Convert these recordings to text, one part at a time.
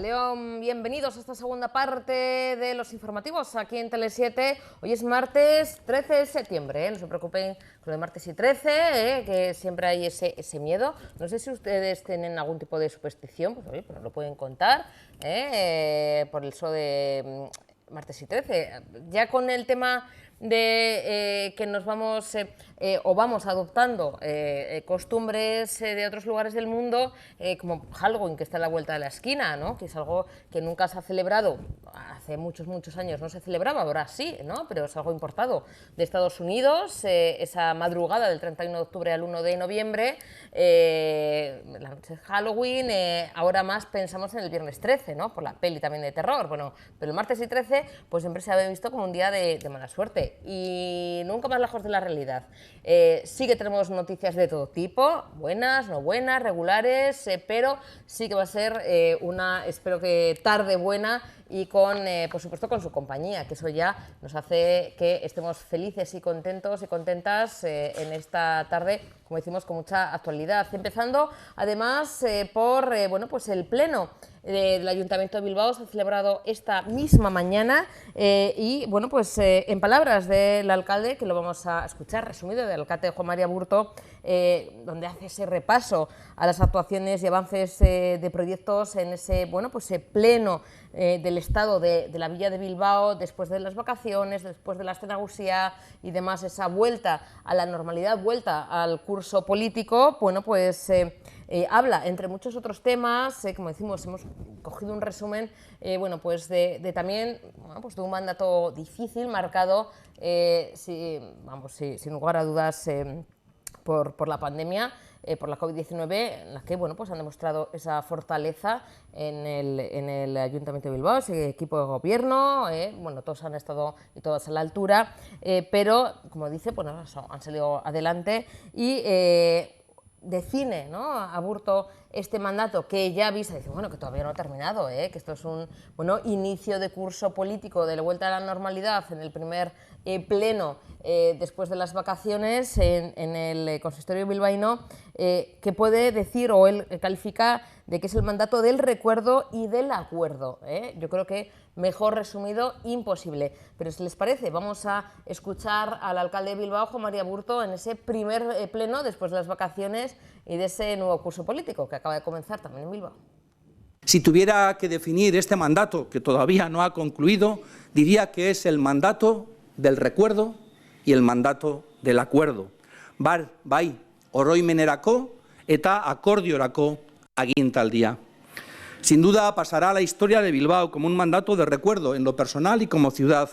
León, bienvenidos a esta segunda parte de los informativos aquí en Tele7. Hoy es martes 13 de septiembre, no se preocupen con lo de martes y 13, que siempre hay ese miedo. No sé si ustedes tienen algún tipo de superstición, pues oye, pues nos lo pueden contar, por eso de martes y 13. Ya con el tema de que nos vamos o vamos adoptando costumbres de otros lugares del mundo, como Halloween, que está a la vuelta de la esquina, ¿no? Que es algo que nunca se ha celebrado, hace muchos años no se celebraba, ahora sí, ¿no? Pero es algo importado de Estados Unidos, esa madrugada del 31 de octubre al 1 de noviembre, la noche de Halloween, ahora más pensamos en el viernes 13, ¿no? Por la peli también de terror, bueno, pero el martes y 13 pues siempre se había visto como un día de mala suerte. Y nunca más lejos de la realidad. Sí que tenemos noticias de todo tipo, buenas, no buenas, regulares, pero sí que va a ser una, espero que tarde buena y con, por supuesto, con su compañía, que eso ya nos hace que estemos felices y contentos y contentas en esta tarde, como decimos, con mucha actualidad. Empezando, además, por bueno, pues el pleno del Ayuntamiento de Bilbao se ha celebrado esta misma mañana y, bueno, pues en palabras del alcalde, que lo vamos a escuchar resumido, del alcalde Juan María Aburto, donde hace ese repaso a las actuaciones y avances de proyectos en ese, bueno, pues pleno del estado de la villa de Bilbao, después de las vacaciones, después de la Astenagusía y demás, esa vuelta a la normalidad, vuelta al curso político. Bueno, pues habla, entre muchos otros temas, como decimos, hemos cogido un resumen, bueno, pues de también, bueno, pues de un mandato difícil, marcado, sin lugar a dudas, por la pandemia, por la COVID-19, en la que, bueno, pues han demostrado esa fortaleza en el Ayuntamiento de Bilbao, ese equipo de gobierno, bueno, todos han estado y todas a la altura, pero, como dice, bueno, han salido adelante y define, ¿no?, Aburto este mandato que ya avisa, dice, bueno, que todavía no ha terminado, que esto es un, bueno, inicio de curso político de la vuelta a la normalidad en el primer pleno después de las vacaciones en el consistorio bilbaíno, que puede decir, o él califica de que es el mandato del recuerdo y del acuerdo. Yo creo que mejor resumido imposible. Pero si les parece, vamos a escuchar al alcalde de Bilbao, Juan María Aburto, en ese primer pleno después de las vacaciones y de ese nuevo curso político que acaba de comenzar también en Bilbao. Si tuviera que definir este mandato, que todavía no ha concluido, diría que es el mandato del recuerdo y el mandato del acuerdo. Bai, oroimenerako eta akordiorako agintaldia. Sin duda pasará a la historia de Bilbao como un mandato de recuerdo en lo personal y como ciudad,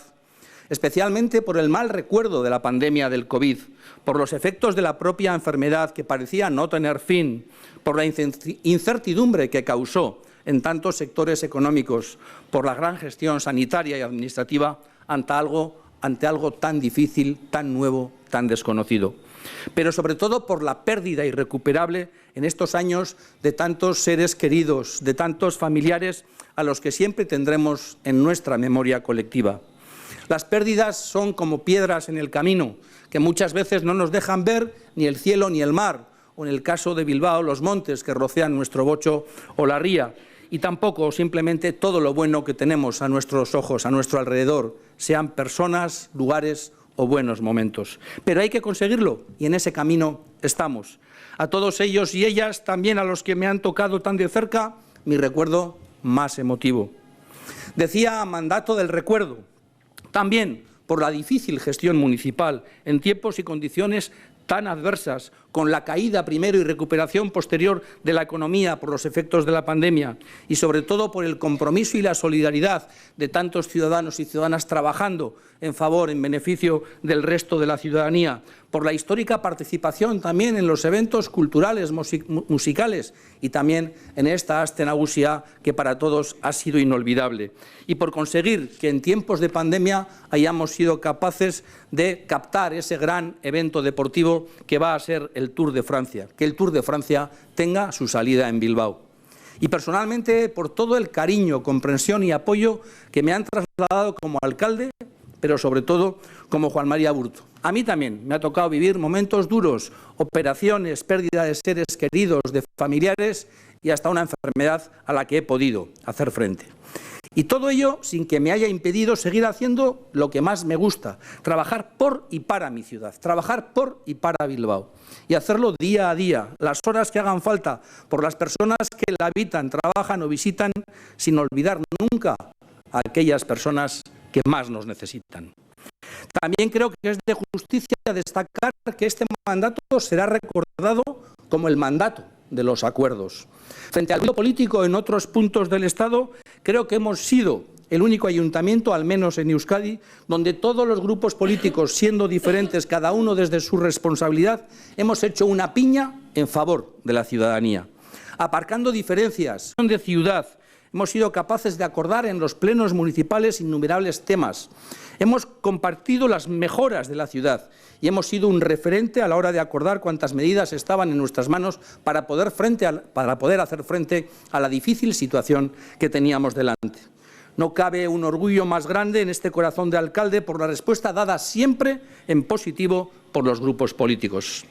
especialmente por el mal recuerdo de la pandemia del COVID, por los efectos de la propia enfermedad que parecía no tener fin, por la incertidumbre que causó en tantos sectores económicos, por la gran gestión sanitaria y administrativa ante algo tan difícil, tan nuevo, tan desconocido. Pero sobre todo por la pérdida irrecuperable en estos años de tantos seres queridos, de tantos familiares a los que siempre tendremos en nuestra memoria colectiva. Las pérdidas son como piedras en el camino, que muchas veces no nos dejan ver ni el cielo ni el mar, o en el caso de Bilbao, los montes que rocean nuestro Bocho o la ría, y tampoco simplemente todo lo bueno que tenemos a nuestros ojos, a nuestro alrededor, sean personas, lugares o buenos momentos. Pero hay que conseguirlo y en ese camino estamos. A todos ellos y ellas, también a los que me han tocado tan de cerca, mi recuerdo más emotivo. Decía mandato del recuerdo, también por la difícil gestión municipal en tiempos y condiciones tan adversas, con la caída primero y recuperación posterior de la economía por los efectos de la pandemia y sobre todo por el compromiso y la solidaridad de tantos ciudadanos y ciudadanas trabajando en favor, en beneficio del resto de la ciudadanía, por la histórica participación también en los eventos culturales, musicales y también en esta Astenagusía que para todos ha sido inolvidable, y por conseguir que en tiempos de pandemia hayamos sido capaces de captar ese gran evento deportivo que va a ser el Tour de Francia, que el Tour de Francia tenga su salida en Bilbao. Y personalmente por todo el cariño, comprensión y apoyo que me han trasladado como alcalde, pero sobre todo como Juan María Aburto. A mí también me ha tocado vivir momentos duros, operaciones, pérdida de seres queridos, de familiares, y hasta una enfermedad a la que he podido hacer frente. Y todo ello sin que me haya impedido seguir haciendo lo que más me gusta, trabajar por y para mi ciudad, trabajar por y para Bilbao. Y hacerlo día a día, las horas que hagan falta, por las personas que la habitan, trabajan o visitan, sin olvidar nunca a aquellas personas que más nos necesitan. También creo que es de justicia destacar que este mandato será recordado como el mandato de los acuerdos. Frente al ruido político en otros puntos del Estado, creo que hemos sido el único ayuntamiento, al menos en Euskadi, donde todos los grupos políticos, siendo diferentes, cada uno desde su responsabilidad, hemos hecho una piña en favor de la ciudadanía. Aparcando diferencias de ciudad, hemos sido capaces de acordar en los plenos municipales innumerables temas. Hemos compartido las mejoras de la ciudad y hemos sido un referente a la hora de acordar cuantas medidas estaban en nuestras manos para poder hacer frente a la difícil situación que teníamos delante. No cabe un orgullo más grande en este corazón de alcalde por la respuesta dada siempre en positivo por los grupos políticos.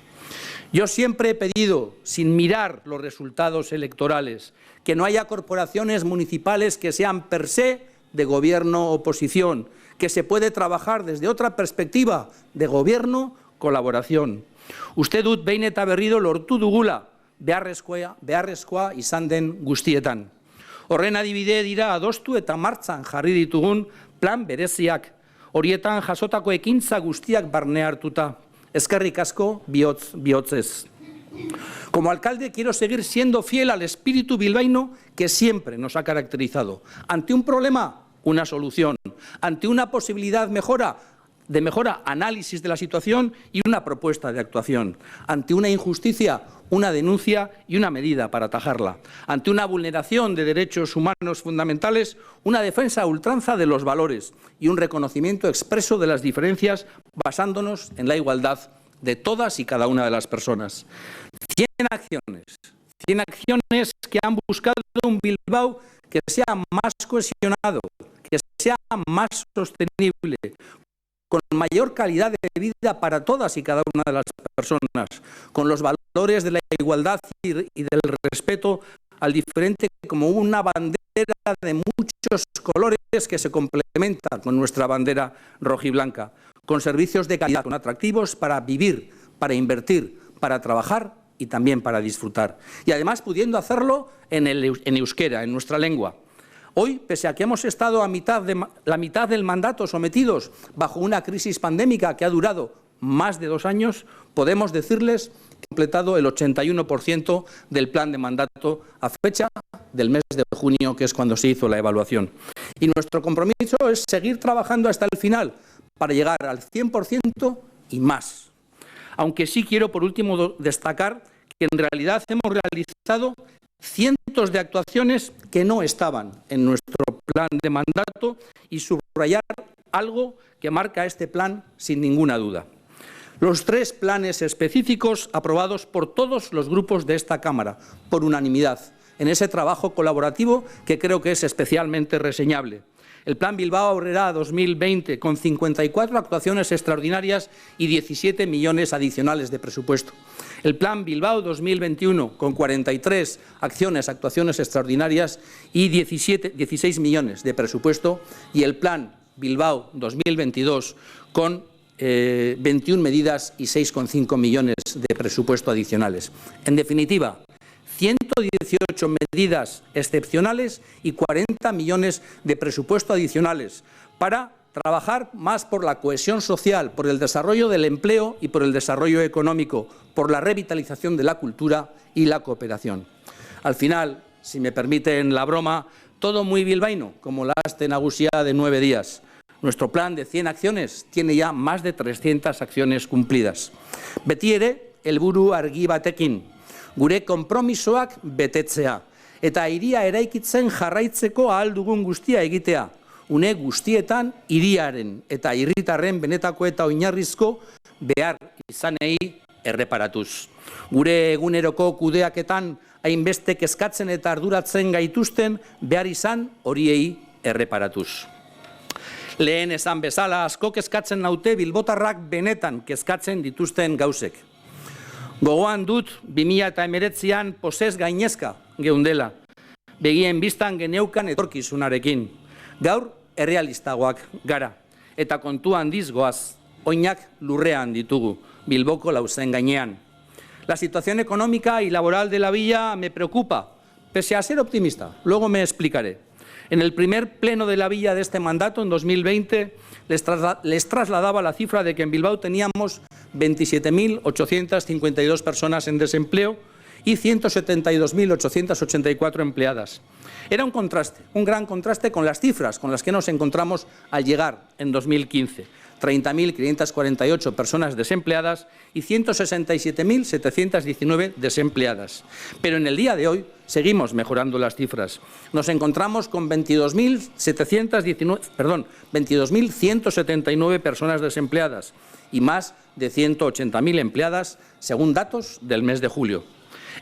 Yo siempre he pedido, sin mirar los resultados electorales, que no haya corporaciones municipales que sean per se de gobierno-oposición, que se puede trabajar desde otra perspectiva de gobierno-colaboración. Uste dut behin eta berriro lortu dugula beharrezkoa izan den guztietan. Horren adibide dira adostu eta martxan jarri ditugun plan bereziak, horietan jasotako ekintza guztiak barne hartuta. Eskerrik asko bihotzez. Como alcalde quiero seguir siendo fiel al espíritu bilbaíno que siempre nos ha caracterizado. Ante un problema, una solución. Ante una posibilidad de mejora, análisis de la situación y una propuesta de actuación. Ante una injusticia, una denuncia y una medida para atajarla. Ante una vulneración de derechos humanos fundamentales, una defensa a ultranza de los valores y un reconocimiento expreso de las diferencias basándonos en la igualdad de todas y cada una de las personas. 100 acciones que han buscado un Bilbao que sea más cohesionado, que sea más sostenible, con mayor calidad de vida para todas y cada una de las personas, con los valores de la igualdad y del respeto al diferente como una bandera de muchos colores que se complementa con nuestra bandera rojiblanca, con servicios de calidad, con atractivos para vivir, para invertir, para trabajar y también para disfrutar. Y además pudiendo hacerlo en euskera, en nuestra lengua. Hoy, pese a que hemos estado la mitad del mandato sometidos bajo una crisis pandémica que ha durado más de 2 años, podemos decirles que hemos completado el 81% del plan de mandato a fecha del mes de junio, que es cuando se hizo la evaluación. Y nuestro compromiso es seguir trabajando hasta el final para llegar al 100% y más. Aunque sí quiero, por último, destacar que en realidad hemos realizado cientos de actuaciones que no estaban en nuestro plan de mandato y subrayar algo que marca este plan sin ninguna duda. Los 3 planes específicos aprobados por todos los grupos de esta Cámara, por unanimidad, en ese trabajo colaborativo que creo que es especialmente reseñable. El Plan Bilbao Aurrera 2020, con 54 actuaciones extraordinarias y 17 millones adicionales de presupuesto. El Plan Bilbao 2021, con 43 actuaciones extraordinarias y 16 millones de presupuesto. Y el Plan Bilbao 2022, con 21 medidas y 6,5 millones de presupuesto adicionales. En definitiva, 118 medidas excepcionales y 40 millones de presupuesto adicionales para trabajar más por la cohesión social, por el desarrollo del empleo y por el desarrollo económico, por la revitalización de la cultura y la cooperación. Al final, si me permiten la broma, todo muy bilbaíno, como la aste nagusia de 9 días. Nuestro plan de 100 acciones tiene ya más de 300 acciones cumplidas. Beti ere, helburu argi batekin, gure konpromisoak betetzea, eta hiria eraikitzen jarraitzeko ahal dugun guztia egitea, une guztietan hiriaren eta herritarren benetako eta oinarrizko behar izanei erreparatuz. Gure eguneroko kudeaketan hainbeste kezkatzen eta arduratzen gaituzten behar izan horiei erreparatuz. Lehen esan bezala asko kezkatzen naute bilbotarrak benetan kezkatzen dituzten gauzek. Gogoan dut 2019an posez gainezka geundela. Begien bistan geneukan etorkizunarekin. Gaur errealistagoak gara. Eta kontu handiz goaz, oinak lurrean ditugu, Bilboko lauzen gainean. La situación económica y laboral de la villa me preocupa, pese a ser optimista. Luego me explicaré. En el primer pleno de la villa de este mandato, en 2020, les trasladaba la cifra de que en Bilbao teníamos 27.852 personas en desempleo y 172.884 empleadas. Era un contraste, un gran contraste con las cifras con las que nos encontramos al llegar en 2015. 30.548 personas desempleadas y 167.719 desempleadas. Pero en el día de hoy seguimos mejorando las cifras. Nos encontramos con 22.179 personas desempleadas y más de 180.000 empleadas, según datos del mes de julio.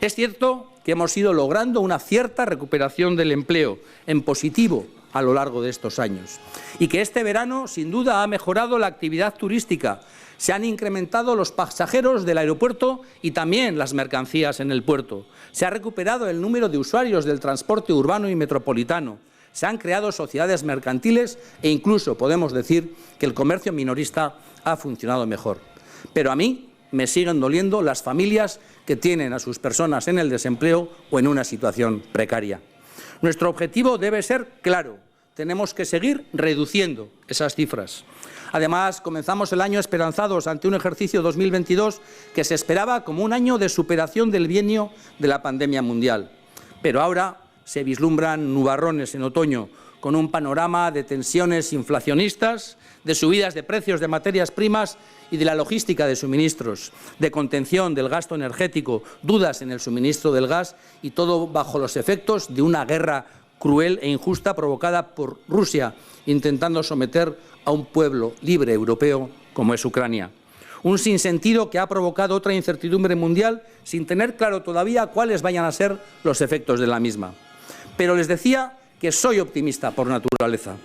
Es cierto que hemos ido logrando una cierta recuperación del empleo en positivo a lo largo de estos años y que este verano sin duda ha mejorado la actividad turística. Se han incrementado los pasajeros del aeropuerto y también las mercancías en el puerto. Se ha recuperado el número de usuarios del transporte urbano y metropolitano. Se han creado sociedades mercantiles e incluso podemos decir que el comercio minorista ha funcionado mejor. Pero a mí me siguen doliendo las familias que tienen a sus personas en el desempleo o en una situación precaria. Nuestro objetivo debe ser claro. Tenemos que seguir reduciendo esas cifras. Además, comenzamos el año esperanzados ante un ejercicio 2022 que se esperaba como un año de superación del bienio de la pandemia mundial. Pero ahora se vislumbran nubarrones en otoño, con un panorama de tensiones inflacionistas, de subidas de precios de materias primas y de la logística de suministros, de contención del gasto energético, dudas en el suministro del gas y todo bajo los efectos de una guerra cruel e injusta provocada por Rusia, intentando someter a un pueblo libre europeo como es Ucrania. Un sinsentido que ha provocado otra incertidumbre mundial sin tener claro todavía cuáles vayan a ser los efectos de la misma. Pero les decía que soy optimista por naturaleza.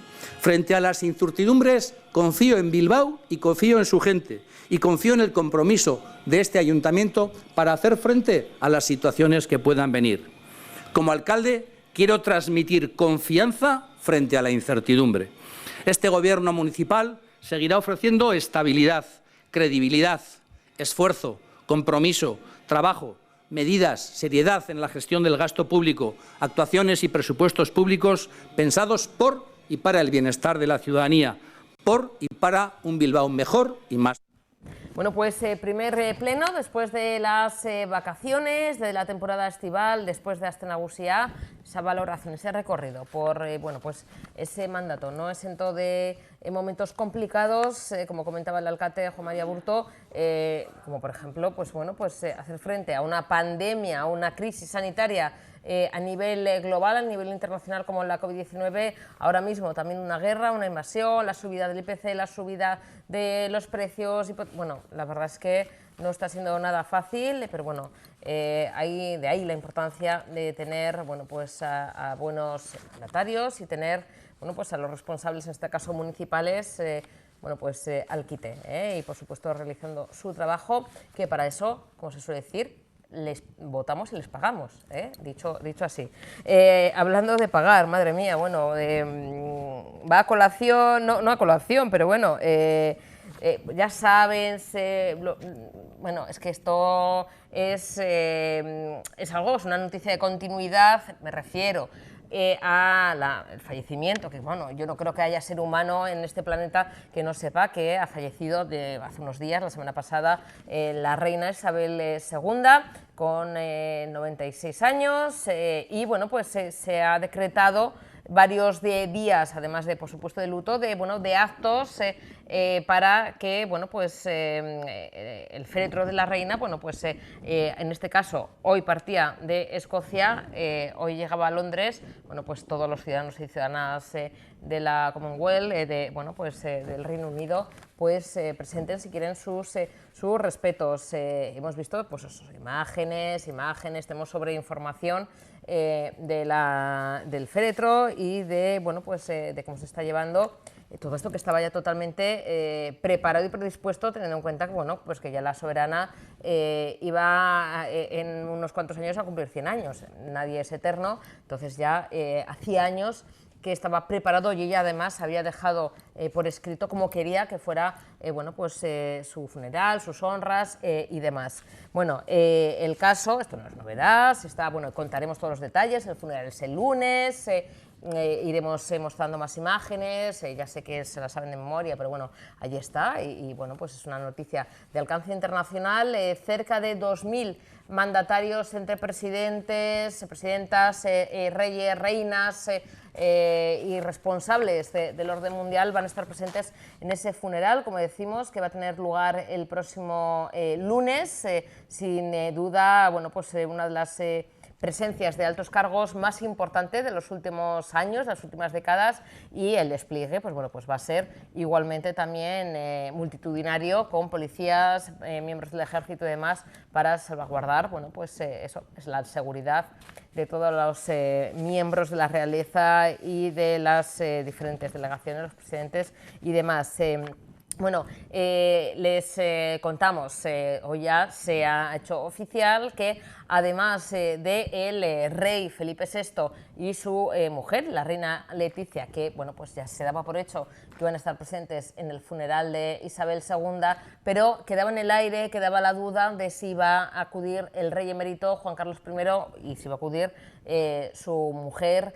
Frente a las incertidumbres, confío en Bilbao y confío en su gente y confío en el compromiso de este ayuntamiento para hacer frente a las situaciones que puedan venir. Como alcalde, quiero transmitir confianza frente a la incertidumbre. Este gobierno municipal seguirá ofreciendo estabilidad, credibilidad, esfuerzo, compromiso, trabajo, medidas, seriedad en la gestión del gasto público, actuaciones y presupuestos públicos pensados por y para el bienestar de la ciudadanía, por y para un Bilbao mejor y más. Bueno, pues primer pleno después de las vacaciones, de la temporada estival, después de Aste Nagusia, esa valoración, ese recorrido por bueno, pues ese mandato, no exento de momentos complicados, como comentaba el alcalde Juan María Burto, como por ejemplo, pues bueno, pues hacer frente a una pandemia, a una crisis sanitaria a nivel global, a nivel internacional como la COVID-19, ahora mismo también una guerra, una invasión, la subida del IPC, la subida de los precios, y, bueno, la verdad es que no está siendo nada fácil, pero bueno, de ahí la importancia de tener, bueno, pues a buenos mandatarios y tener, bueno, pues a los responsables, en este caso municipales, bueno, pues al quite, y por supuesto realizando su trabajo, que para eso, como se suele decir, les votamos y les pagamos, dicho así. Hablando de pagar, madre mía, bueno, va a colación, no a colación, pero bueno, ya saben, bueno, es que esto es algo, es una noticia de continuidad, me refiero el fallecimiento, que bueno, yo no creo que haya ser humano en este planeta que no sepa que ha fallecido hace unos días, la semana pasada, la reina Isabel II, con 96 años, y bueno, pues se ha decretado varios días, además de, por supuesto, de luto, de actos para que, bueno, pues el féretro de la reina, bueno, pues en este caso hoy partía de Escocia, hoy llegaba a Londres, bueno, pues todos los ciudadanos y ciudadanas de la Commonwealth, bueno, pues del Reino Unido, pues presenten si quieren sus respetos. Hemos visto pues imágenes, tenemos sobre información del féretro y de, bueno, pues de cómo se está llevando todo esto que estaba ya totalmente preparado y predispuesto, teniendo en cuenta que, bueno, pues que ya la soberana iba en unos cuantos años a cumplir 100 años. Nadie es eterno, entonces ya hacía años que estaba preparado y ella además había dejado por escrito cómo quería que fuera bueno, pues, su funeral, sus honras y demás. Bueno, el caso, esto no es novedad, bueno, contaremos todos los detalles, el funeral es el lunes, iremos mostrando más imágenes, ya sé que se las saben de memoria, pero bueno, allí está y bueno, pues es una noticia de alcance internacional. Cerca de 2000 mandatarios entre presidentes, presidentas, reyes, reinas y responsables del orden mundial van a estar presentes en ese funeral, como decimos, que va a tener lugar el próximo lunes, sin duda, bueno, pues una de las presencias de altos cargos más importante de los últimos años, las últimas décadas, y el despliegue pues, bueno, pues va a ser igualmente también multitudinario, con policías, miembros del ejército y demás, para salvaguardar, bueno, pues eso es la seguridad de todos los miembros de la realeza y de las diferentes delegaciones, los presidentes y demás. Bueno, les contamos, hoy ya se ha hecho oficial que además del rey Felipe VI y su mujer, la reina Leticia, que bueno, pues ya se daba por hecho que iban a estar presentes en el funeral de Isabel II, pero quedaba en el aire, quedaba la duda de si iba a acudir el rey emérito Juan Carlos I y si iba a acudir su mujer,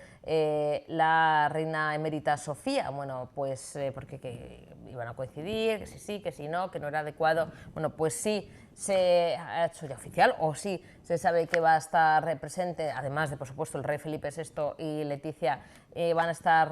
la reina emérita Sofía. Bueno, pues porque iban a coincidir, que sí, que sí, no, que no era adecuado. Bueno, pues sí se ha hecho ya oficial, o sí se sabe que va a estar presente, además de, por supuesto, el rey Felipe VI y Leticia, van a estar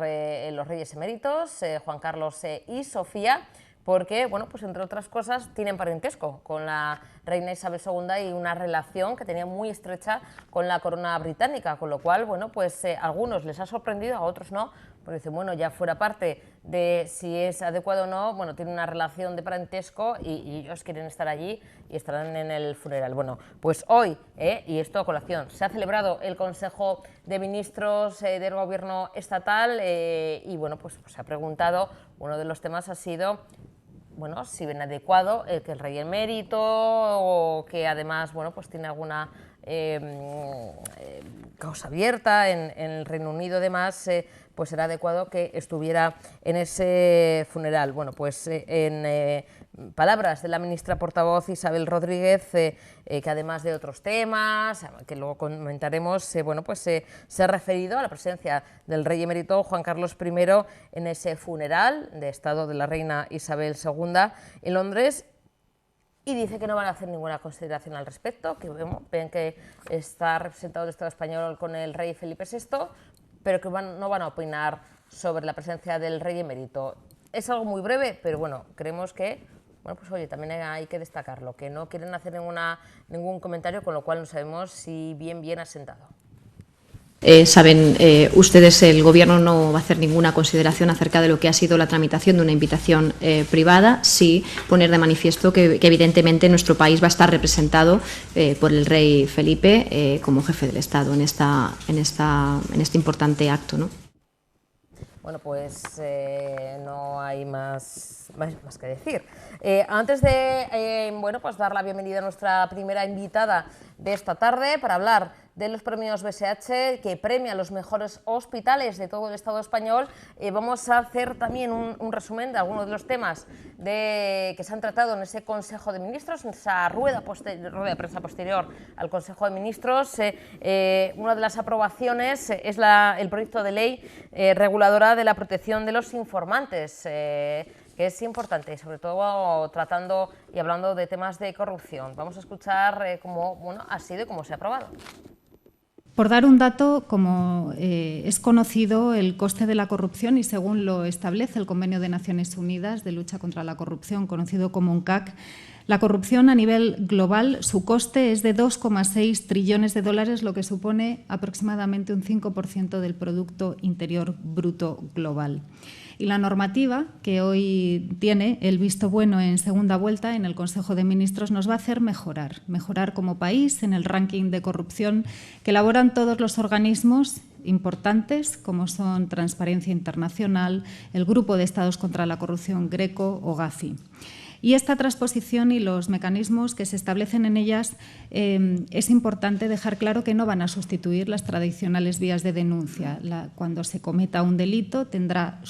los reyes eméritos, Juan Carlos y Sofía, porque, bueno, pues entre otras cosas tienen parentesco con la reina Isabel II y una relación que tenía muy estrecha con la corona británica, con lo cual, bueno, pues a algunos les ha sorprendido, a otros no, porque dicen, bueno, ya fuera parte de si es adecuado o no, bueno, tienen una relación de parentesco y ellos quieren estar allí y estarán en el funeral. Bueno, pues hoy, y esto a colación, se ha celebrado el Consejo de Ministros del Gobierno Estatal y, bueno, pues se ha preguntado, uno de los temas ha sido, bueno, si ven adecuado que el rey emérito o que además, bueno, pues tiene alguna causa abierta en el Reino Unido, además, pues será adecuado que estuviera en ese funeral. Bueno, pues en palabras de la ministra portavoz Isabel Rodríguez, que además de otros temas, que luego comentaremos, bueno, pues se ha referido a la presencia del rey emérito Juan Carlos I en ese funeral de Estado de la reina Isabel II en Londres, y dice que no van a hacer ninguna consideración al respecto, que ven que está representado el Estado español con el rey Felipe VI, pero que no van a opinar sobre la presencia del rey emérito. Es algo muy breve, pero bueno, creemos que, bueno, pues oye, también hay que destacarlo, que no quieren hacer ningún comentario, con lo cual no sabemos si bien asentado. Saben ustedes, el Gobierno no va a hacer ninguna consideración acerca de lo que ha sido la tramitación de una invitación privada, sí poner de manifiesto que evidentemente nuestro país va a estar representado por el rey Felipe como jefe del Estado en este importante acto, ¿no? Bueno, pues no hay más que decir. Antes de bueno, pues dar la bienvenida a nuestra primera invitada de esta tarde para hablar de los premios BSH, que premia los mejores hospitales de todo el Estado español, vamos a hacer también un resumen de algunos de los temas que se han tratado en ese Consejo de Ministros, en esa rueda de prensa posterior al Consejo de Ministros. Una de las aprobaciones es el proyecto de ley reguladora de la protección de los informantes, que es importante, sobre todo tratando y hablando de temas de corrupción. Vamos a escuchar cómo ha sido y cómo se ha aprobado. Por dar un dato, como es conocido, el coste de la corrupción, y según lo establece el Convenio de Naciones Unidas de lucha contra la corrupción, conocido como UNCAC, la corrupción a nivel global, su coste es de 2,6 trillones de dólares, lo que supone aproximadamente un 5% del Producto Interior Bruto global. Y la normativa, que hoy tiene el visto bueno en segunda vuelta en el Consejo de Ministros, nos va a hacer mejorar como país en el ranking de corrupción que elaboran todos los organismos importantes, como son Transparencia Internacional, el Grupo de Estados contra la Corrupción Greco o Gafi. Y esta transposición y los mecanismos que se establecen en ellas es importante dejar claro que no van a sustituir las tradicionales vías de denuncia. Cuando se cometa un delito tendrá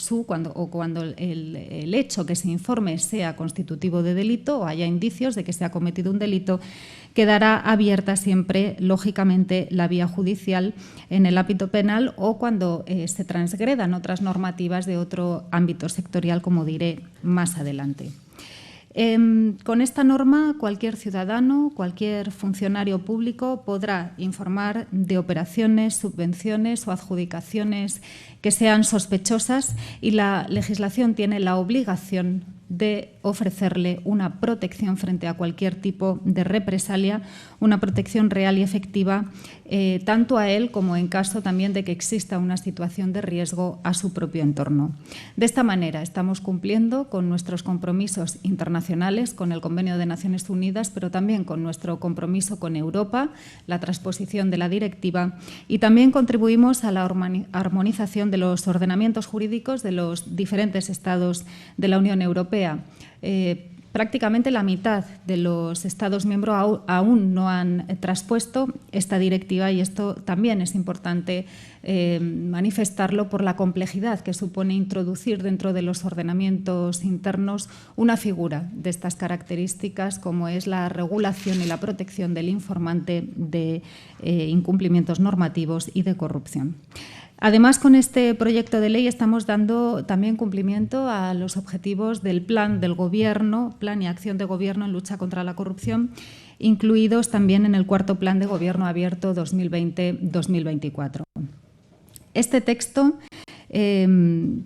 cuando el hecho que se informe sea constitutivo de delito o haya indicios de que se ha cometido un delito, quedará abierta siempre, lógicamente, la vía judicial en el ámbito penal o cuando se transgredan otras normativas de otro ámbito sectorial, como diré más adelante. Con esta norma, cualquier ciudadano, cualquier funcionario público podrá informar de operaciones, subvenciones o adjudicaciones que sean sospechosas y la legislación tiene la obligación de ofrecerle una protección frente a cualquier tipo de represalia, una protección real y efectiva, tanto a él como en caso también de que exista una situación de riesgo a su propio entorno. De esta manera estamos cumpliendo con nuestros compromisos internacionales, con el Convenio de Naciones Unidas, pero también con nuestro compromiso con Europa, la transposición de la directiva, y también contribuimos a la armonización de los ordenamientos jurídicos de los diferentes Estados de la Unión Europea. Prácticamente la mitad de los Estados miembros aún no han traspuesto esta directiva y esto también es importante manifestarlo por la complejidad que supone introducir dentro de los ordenamientos internos una figura de estas características como es la regulación y la protección del informante de incumplimientos normativos y de corrupción. Además, con este proyecto de ley estamos dando también cumplimiento a los objetivos del plan del Gobierno, Plan y Acción de Gobierno en lucha contra la corrupción, incluidos también en el cuarto Plan de Gobierno abierto 2020-2024. Este texto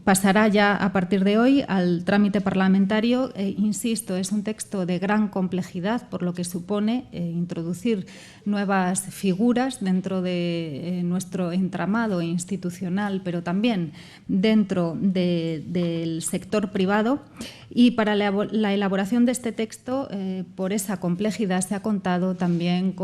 pasará ya a partir de hoy al trámite parlamentario. Insisto, es un texto de gran complejidad, por lo que supone introducir nuevas figuras dentro de nuestro entramado institucional, pero también dentro del sector privado. Y para la elaboración de este texto, por esa complejidad, se ha contado también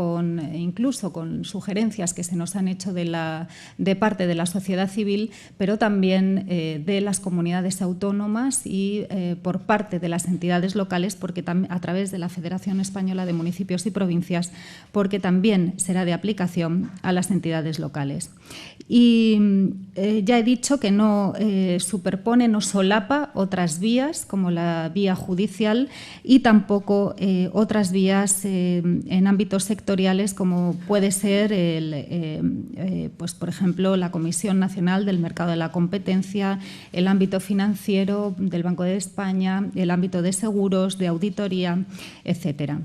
incluso con sugerencias que se nos han hecho de parte de la sociedad civil, pero también de las comunidades autónomas y por parte de las entidades locales, porque a través de la Federación Española de Municipios y Provincias, porque también será de aplicación a las entidades locales. Y ya he dicho que no superpone, no solapa otras vías, como la vía judicial, y tampoco otras vías en ámbitos sectoriales, como puede ser, pues, por ejemplo, la Comisión Nacional del Mercado de la Competencia, el ámbito financiero del Banco de España, el ámbito de seguros, de auditoría, etcétera.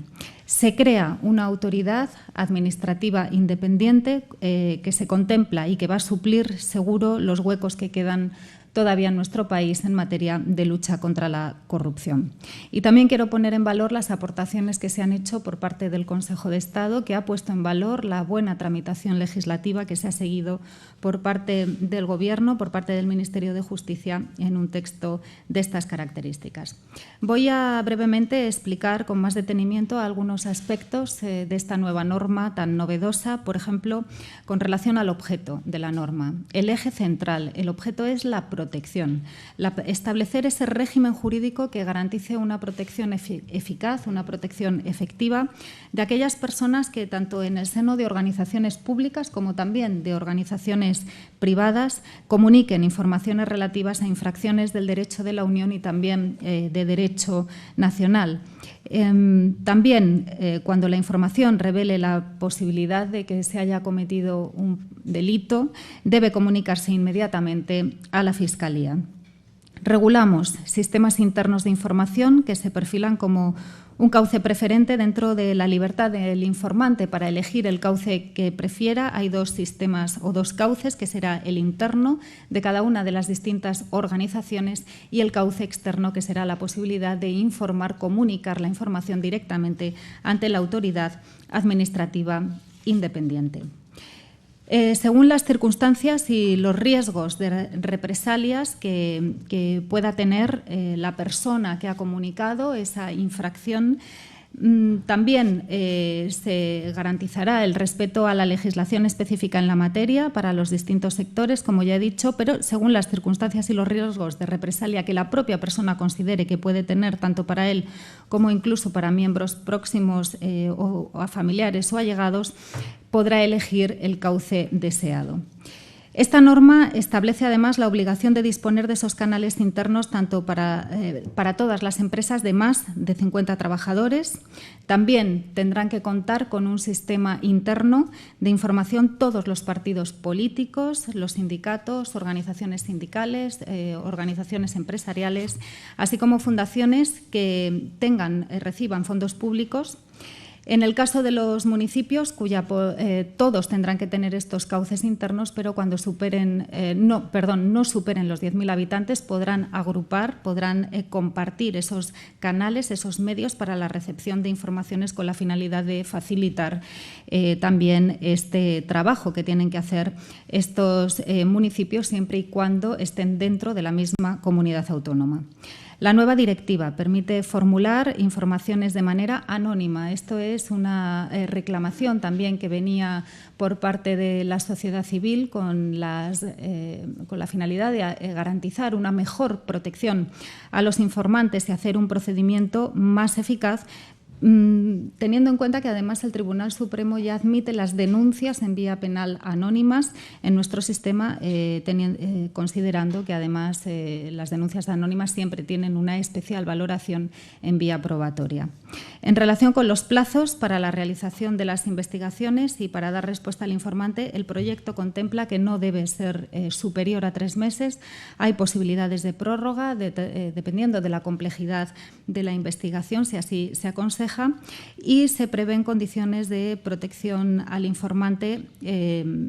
Se crea una autoridad administrativa independiente que se contempla y que va a suplir seguro los huecos que quedan todavía en nuestro país en materia de lucha contra la corrupción. Y también quiero poner en valor las aportaciones que se han hecho por parte del Consejo de Estado, que ha puesto en valor la buena tramitación legislativa que se ha seguido por parte del Gobierno, por parte del Ministerio de Justicia, en un texto de estas características. Voy a brevemente explicar con más detenimiento algunos aspectos de esta nueva norma tan novedosa, por ejemplo, con relación al objeto de la norma. El eje central, el objeto es la protección, establecer ese régimen jurídico que garantice una protección eficaz, una protección efectiva de aquellas personas que tanto en el seno de organizaciones públicas como también de organizaciones privadas comuniquen informaciones relativas a infracciones del derecho de la Unión y también de derecho nacional. También cuando la información revele la posibilidad de que se haya cometido un delito, debe comunicarse inmediatamente a la Fiscalía. Regulamos sistemas internos de información que se perfilan como un cauce preferente dentro de la libertad del informante para elegir el cauce que prefiera. Hay dos sistemas o dos cauces, que será el interno de cada una de las distintas organizaciones y el cauce externo, que será la posibilidad de informar, comunicar la información directamente ante la autoridad administrativa independiente. según las circunstancias y los riesgos de represalias que pueda tener la persona que ha comunicado esa infracción. También se garantizará el respeto a la legislación específica en la materia para los distintos sectores, como ya he dicho, pero según las circunstancias y los riesgos de represalia que la propia persona considere que puede tener, tanto para él como incluso para miembros próximos o a familiares o allegados, podrá elegir el cauce deseado. Esta norma establece además la obligación de disponer de esos canales internos tanto para todas las empresas de más de 50 trabajadores. También tendrán que contar con un sistema interno de información todos los partidos políticos, los sindicatos, organizaciones sindicales, organizaciones empresariales, así como fundaciones que reciban fondos públicos. En el caso de los municipios, todos tendrán que tener estos cauces internos, pero cuando no superen los 10.000 habitantes, podrán agrupar, podrán compartir esos canales, esos medios para la recepción de informaciones con la finalidad de facilitar también este trabajo que tienen que hacer estos municipios siempre y cuando estén dentro de la misma comunidad autónoma. La nueva directiva permite formular informaciones de manera anónima. Esto es una reclamación también que venía por parte de la sociedad civil con la finalidad de garantizar una mejor protección a los informantes y hacer un procedimiento más eficaz, teniendo en cuenta que además el Tribunal Supremo ya admite las denuncias en vía penal anónimas en nuestro sistema, considerando que además las denuncias anónimas siempre tienen una especial valoración en vía probatoria. En relación con los plazos para la realización de las investigaciones y para dar respuesta al informante, el proyecto contempla que no debe ser superior a 3 meses. Hay posibilidades de prórroga dependiendo de la complejidad de la investigación, si así se aconseja, y se prevén condiciones de protección al informante,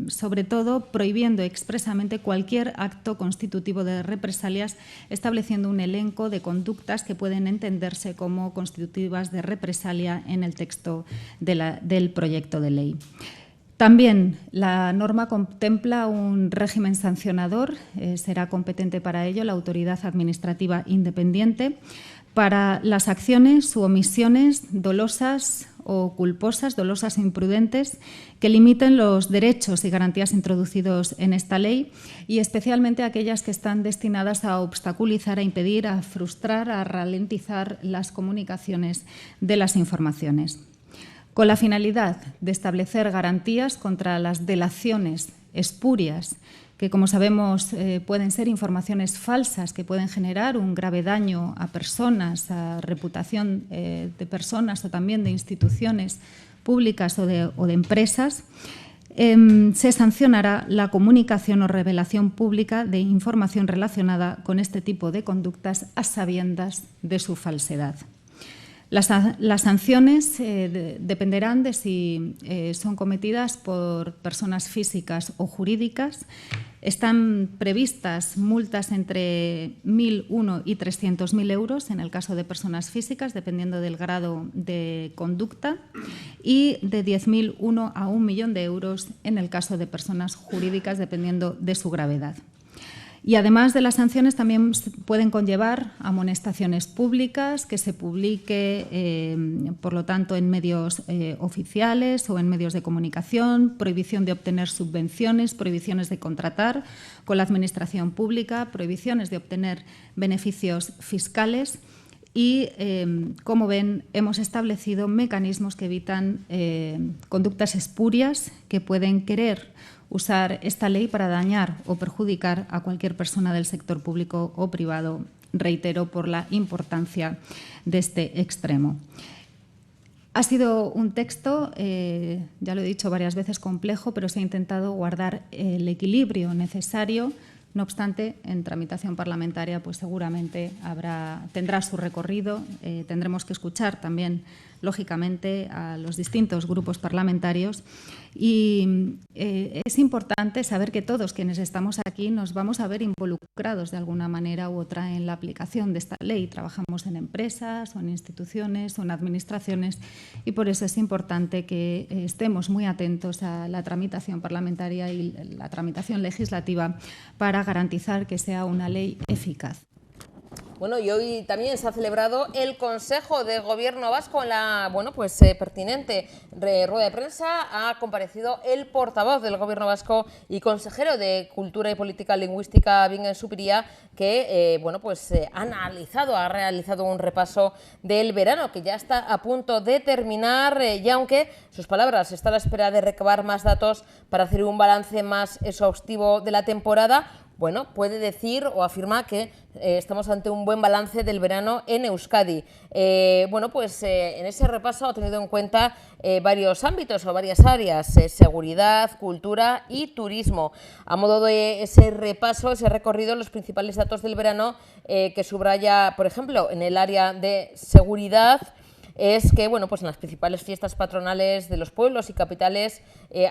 sobre todo prohibiendo expresamente cualquier acto constitutivo de represalias, estableciendo un elenco de conductas que pueden entenderse como constitutivas de represalia en el texto del proyecto de ley. También la norma contempla un régimen sancionador, será competente para ello la autoridad administrativa independiente para las acciones u omisiones dolosas o culposas, dolosas e imprudentes, que limiten los derechos y garantías introducidos en esta ley y especialmente aquellas que están destinadas a obstaculizar, a impedir, a frustrar, a ralentizar las comunicaciones de las informaciones. Con la finalidad de establecer garantías contra las delaciones espurias, que como sabemos pueden ser informaciones falsas que pueden generar un grave daño a personas, a reputación de personas o también de instituciones públicas o de empresas, se sancionará la comunicación o revelación pública de información relacionada con este tipo de conductas a sabiendas de su falsedad. Las sanciones dependerán de si son cometidas por personas físicas o jurídicas. Están previstas multas entre 1.001 y 300.000 euros en el caso de personas físicas, dependiendo del grado de conducta, y de 10.001 a 1 millón de euros en el caso de personas jurídicas, dependiendo de su gravedad. Y además de las sanciones también pueden conllevar amonestaciones públicas, que se publique, por lo tanto, en medios oficiales o en medios de comunicación, prohibición de obtener subvenciones, prohibiciones de contratar con la administración pública, prohibiciones de obtener beneficios fiscales y, como ven, hemos establecido mecanismos que evitan conductas espurias que pueden querer usar esta ley para dañar o perjudicar a cualquier persona del sector público o privado, reitero, por la importancia de este extremo. Ha sido un texto, ya lo he dicho varias veces, complejo, pero se ha intentado guardar el equilibrio necesario. No obstante, en tramitación parlamentaria pues seguramente tendrá su recorrido. Tendremos que escuchar también lógicamente, a los distintos grupos parlamentarios. Y es importante saber que todos quienes estamos aquí nos vamos a ver involucrados de alguna manera u otra en la aplicación de esta ley. Trabajamos en empresas o en instituciones o en administraciones y por eso es importante que estemos muy atentos a la tramitación parlamentaria y la tramitación legislativa para garantizar que sea una ley eficaz. Bueno, y hoy también se ha celebrado el Consejo de Gobierno vasco en la, pertinente rueda de prensa. Ha comparecido el portavoz del Gobierno vasco y consejero de Cultura y Política Lingüística, Bingen Zupiria, que, ha realizado un repaso del verano que ya está a punto de terminar y aunque, sus palabras, está a la espera de recabar más datos para hacer un balance más exhaustivo de la temporada, puede decir o afirma que estamos ante un buen balance del verano en Euskadi. En ese repaso ha tenido en cuenta varios ámbitos o varias áreas, seguridad, cultura y turismo. A modo de ese repaso, ese recorrido, los principales datos del verano que subraya, por ejemplo, en el área de seguridad, es que en las principales fiestas patronales de los pueblos y capitales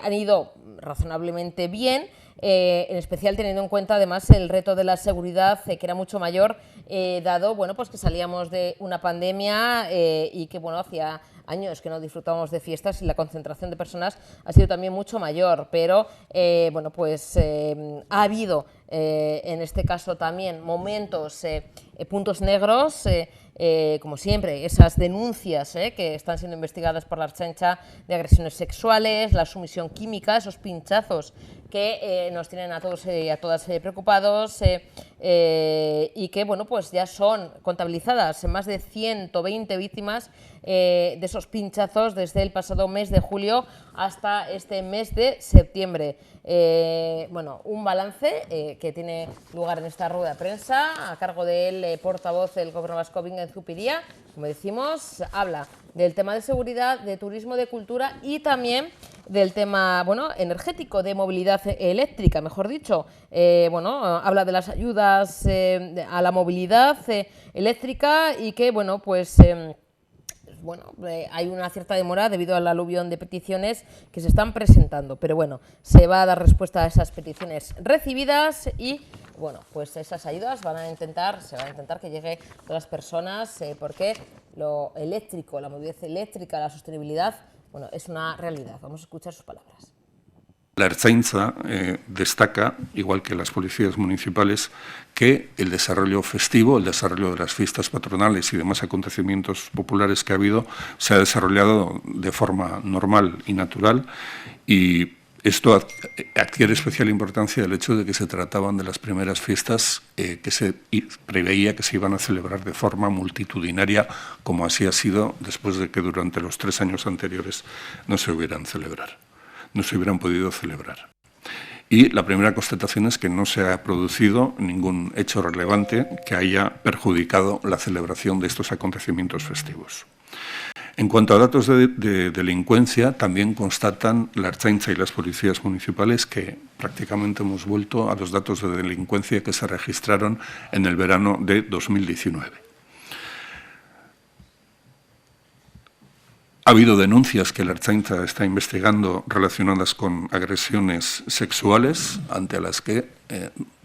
han ido razonablemente bien, en especial teniendo en cuenta además el reto de la seguridad, que era mucho mayor, dado que salíamos de una pandemia y que hacía años que no disfrutábamos de fiestas y la concentración de personas ha sido también mucho mayor, pero ha habido en este caso también momentos, puntos negros, como siempre, esas denuncias que están siendo investigadas por la Ertzaintza de agresiones sexuales, la sumisión química, esos pinchazos que nos tienen a todos y a todas preocupados y que ya son contabilizadas en más de 120 víctimas de esos pinchazos desde el pasado mes de julio hasta este mes de septiembre. Un balance que tiene lugar en esta rueda de prensa a cargo del portavoz del Gobierno vasco, Bingen Zupiria. Como decimos, habla del tema de seguridad, de turismo, de cultura y también del tema energético, de movilidad eléctrica, mejor dicho. Habla de las ayudas a la movilidad eléctrica y que hay una cierta demora debido al aluvión de peticiones que se están presentando, pero se va a dar respuesta a esas peticiones recibidas y esas ayudas se va a intentar que llegue a todas las personas porque lo eléctrico, la movilidad eléctrica, la sostenibilidad, es una realidad. Vamos a escuchar sus palabras. La Ertzaintza destaca, igual que las policías municipales, que el desarrollo festivo, el desarrollo de las fiestas patronales y demás acontecimientos populares que ha habido, se ha desarrollado de forma normal y natural, y esto adquiere especial importancia el hecho de que se trataban de las primeras fiestas que se preveía que se iban a celebrar de forma multitudinaria, como así ha sido después de que durante los 3 años anteriores no se hubieran podido celebrar. Y la primera constatación es que no se ha producido ningún hecho relevante que haya perjudicado la celebración de estos acontecimientos festivos. En cuanto a datos de delincuencia, también constatan la Ertzaintza y las policías municipales que prácticamente hemos vuelto a los datos de delincuencia que se registraron en el verano de 2019. Ha habido denuncias que la Ertzaintza está investigando relacionadas con agresiones sexuales, ante las que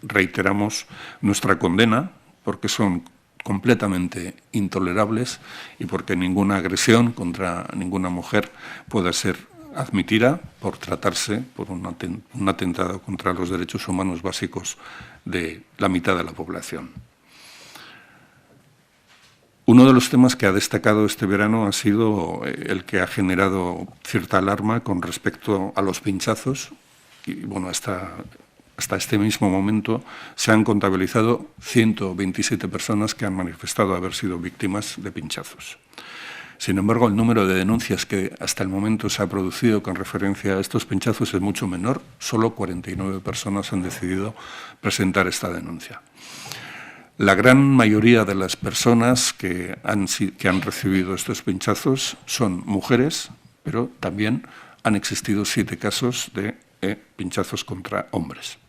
reiteramos nuestra condena, porque son completamente intolerables y porque ninguna agresión contra ninguna mujer pueda ser admitida por tratarse por un atentado contra los derechos humanos básicos de la mitad de la población. Uno de los temas que ha destacado este verano ha sido el que ha generado cierta alarma con respecto a los pinchazos. Y hasta este mismo momento se han contabilizado 127 personas que han manifestado haber sido víctimas de pinchazos. Sin embargo, el número de denuncias que hasta el momento se ha producido con referencia a estos pinchazos es mucho menor. Solo 49 personas han decidido presentar esta denuncia. La gran mayoría de las personas que han recibido estos pinchazos son mujeres, pero también han existido 7 casos de pinchazos contra hombres.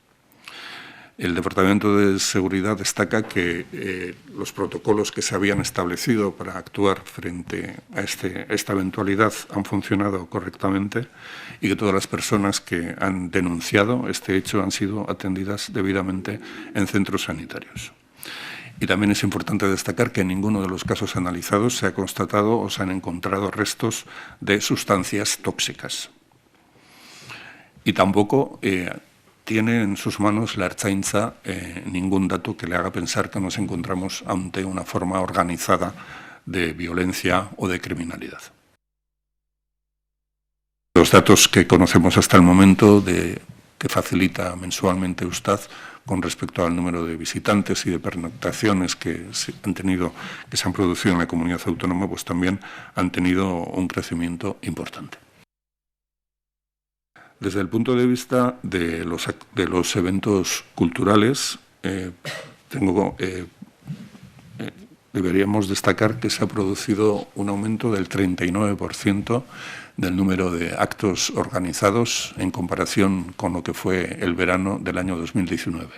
El Departamento de Seguridad destaca que los protocolos que se habían establecido para actuar frente a esta eventualidad han funcionado correctamente y que todas las personas que han denunciado este hecho han sido atendidas debidamente en centros sanitarios. Y también es importante destacar que en ninguno de los casos analizados se ha constatado o se han encontrado restos de sustancias tóxicas. Y tampoco tiene en sus manos la Ertzaintza ningún dato que le haga pensar que nos encontramos ante una forma organizada de violencia o de criminalidad. Los datos que conocemos hasta el momento que facilita mensualmente Eustat con respecto al número de visitantes y de pernoctaciones que se han producido en la comunidad autónoma, pues también han tenido un crecimiento importante. Desde el punto de vista de los eventos culturales, deberíamos destacar que se ha producido un aumento del 39% del número de actos organizados en comparación con lo que fue el verano del año 2019.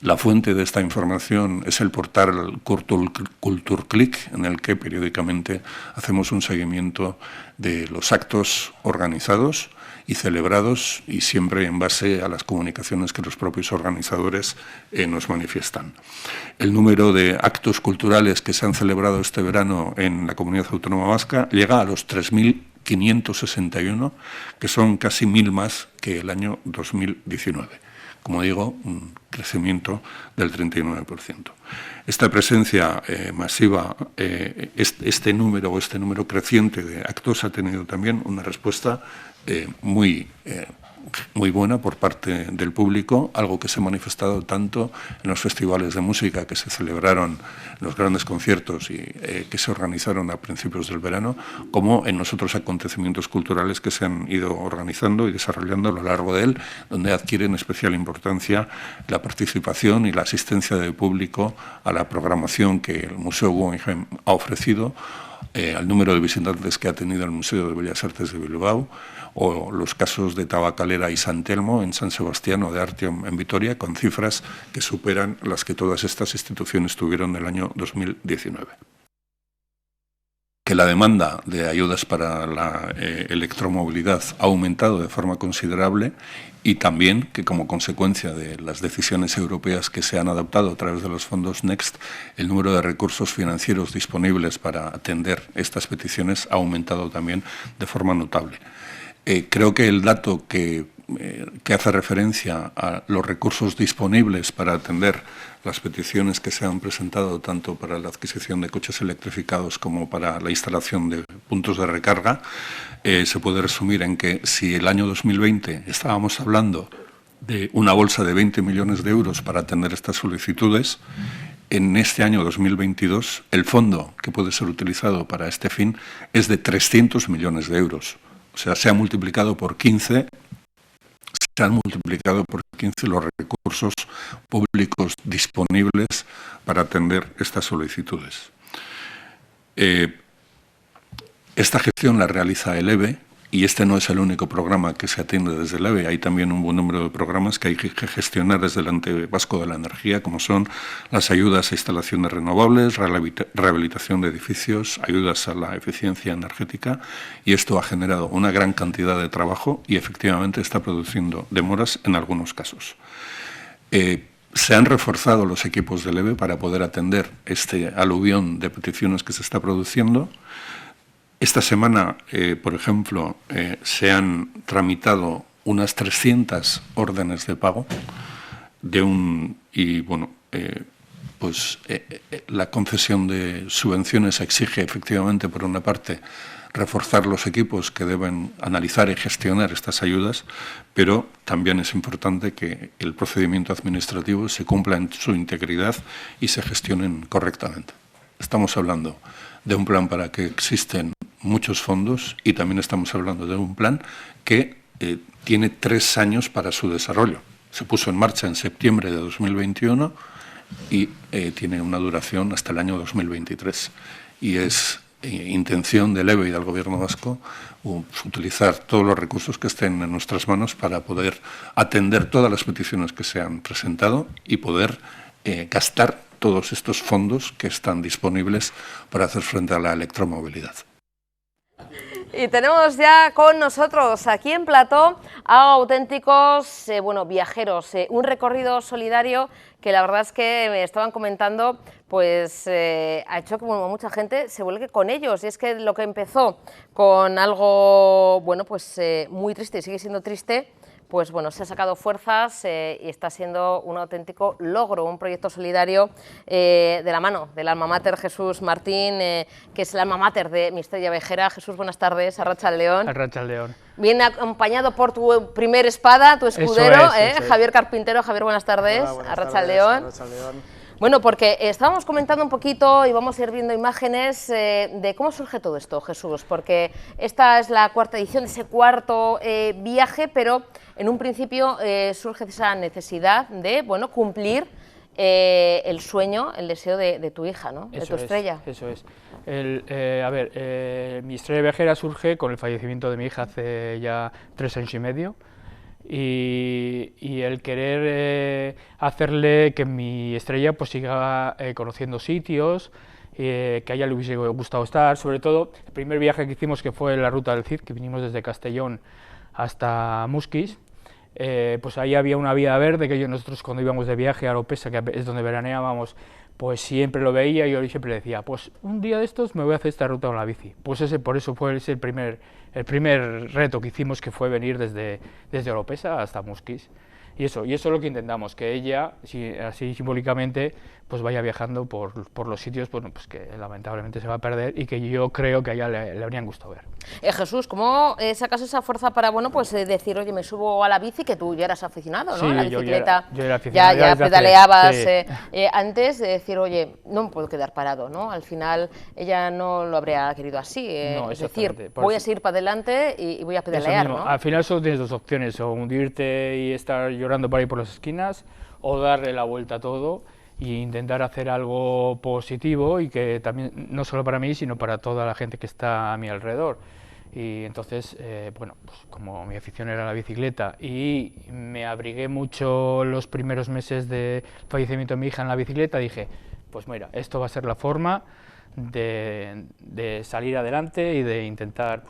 La fuente de esta información es el portal Kulturklik, en el que periódicamente hacemos un seguimiento de los actos organizados y celebrados, y siempre en base a las comunicaciones que los propios organizadores nos manifiestan. El número de actos culturales que se han celebrado este verano en la Comunidad Autónoma Vasca llega a los 3.561, que son casi 1.000 más que el año 2019. Como digo, un crecimiento del 39%. Esta presencia masiva, este número creciente de actos ha tenido también una respuesta muy buena por parte del público, algo que se ha manifestado tanto en los festivales de música que se celebraron, los grandes conciertos y que se organizaron a principios del verano, como en los otros acontecimientos culturales que se han ido organizando y desarrollando a lo largo de él, donde adquieren especial importancia la participación y la asistencia del público a la programación que el Museo Guggenheim ha ofrecido, al número de visitantes que ha tenido el Museo de Bellas Artes de Bilbao, o los casos de Tabacalera y San Telmo en San Sebastián o de Artiom en Vitoria, con cifras que superan las que todas estas instituciones tuvieron en el año 2019. Que la demanda de ayudas para la electromovilidad ha aumentado de forma considerable, y también que como consecuencia de las decisiones europeas que se han adoptado a través de los fondos Next, el número de recursos financieros disponibles para atender estas peticiones ha aumentado también de forma notable. Creo que el dato que hace referencia a los recursos disponibles para atender las peticiones que se han presentado tanto para la adquisición de coches electrificados como para la instalación de puntos de recarga, se puede resumir en que si el año 2020 estábamos hablando de una bolsa de 20 millones de euros para atender estas solicitudes, en este año 2022 el fondo que puede ser utilizado para este fin es de 300 millones de euros. O sea, se han multiplicado por 15 los recursos públicos disponibles para atender estas solicitudes. Esta gestión la realiza el EVE, y este no es el único programa que se atiende desde el EVE. Hay también un buen número de programas que hay que gestionar desde el Ente Vasco de la Energía, como son las ayudas a instalaciones renovables, rehabilitación de edificios, ayudas a la eficiencia energética, y esto ha generado una gran cantidad de trabajo y efectivamente está produciendo demoras en algunos casos. Se han reforzado los equipos del EVE para poder atender este aluvión de peticiones que se está produciendo. Esta semana, por ejemplo, se han tramitado unas 300 órdenes de pago la concesión de subvenciones exige efectivamente, por una parte, reforzar los equipos que deben analizar y gestionar estas ayudas, pero también es importante que el procedimiento administrativo se cumpla en su integridad y se gestionen correctamente. Estamos hablando de un plan para que existen muchos fondos, y también estamos hablando de un plan que tiene 3 años para su desarrollo. Se puso en marcha en septiembre de 2021 y tiene una duración hasta el año 2023. Y es intención del EVE y del Gobierno vasco utilizar todos los recursos que estén en nuestras manos para poder atender todas las peticiones que se han presentado y poder gastar todos estos fondos que están disponibles para hacer frente a la electromovilidad. Y tenemos ya con nosotros aquí en plató a auténticos viajeros, un recorrido solidario que la verdad es que me estaban comentando, pues ha hecho que mucha gente se vuelque con ellos. Y es que lo que empezó con algo muy triste y sigue siendo triste, pues bueno, se ha sacado fuerzas y está siendo un auténtico logro, un proyecto solidario de la mano del alma mater Jesús Martín, que es el alma mater de mi Estrella Viajera. Jesús, buenas tardes, arratsaldeon. Arratsaldeon. Viene acompañado por tu primer espada, tu escudero, eso es. Javier Carpintero. Javier, buenas tardes, arratsaldeon. Bueno, porque estábamos comentando un poquito y vamos a ir viendo imágenes de cómo surge todo esto, Jesús, porque esta es la cuarta edición de ese cuarto viaje, pero en un principio surge esa necesidad de cumplir el sueño, el deseo de tu hija, ¿no? De tu estrella. Eso es. Mi Estrella Viajera surge con el fallecimiento de mi hija hace ya 3 años y medio. Y el querer hacerle que mi estrella pues siga conociendo sitios, que a ella le hubiese gustado estar, sobre todo el primer viaje que hicimos, que fue la ruta del Cid, que vinimos desde Castellón hasta Musquis, pues ahí había una vía verde que nosotros cuando íbamos de viaje a Oropesa, que es donde veraneábamos, pues siempre lo veía y yo siempre decía, pues un día de estos me voy a hacer esta ruta con la bici. Pues por eso fue el primer reto que hicimos, que fue venir desde Oropesa hasta Musquis. Y eso es lo que intentamos, que ella, así simbólicamente, pues vaya viajando por los sitios pues que lamentablemente se va a perder y que yo creo que a ella le habrían gustado ver. Jesús, ¿cómo sacas esa fuerza para decir, oye, me subo a la bici, que tú ya eras aficionado, ¿no? Sí, la bicicleta, yo era aficionado, ya pedaleabas sí. Antes de decir, oye, no me puedo quedar parado, ¿no? Al final ella no lo habría querido así, no, es decir, voy a seguir para adelante y voy a pedalear, ¿no? Al final solo tienes dos opciones, o hundirte y estar llorando por ahí por las esquinas, o darle la vuelta a todo e intentar hacer algo positivo y que también, no solo para mí, sino para toda la gente que está a mi alrededor. Y entonces, pues como mi afición era la bicicleta y me abrigué mucho los primeros meses del fallecimiento de mi hija en la bicicleta, dije, pues mira, esto va a ser la forma de salir adelante y de intentar,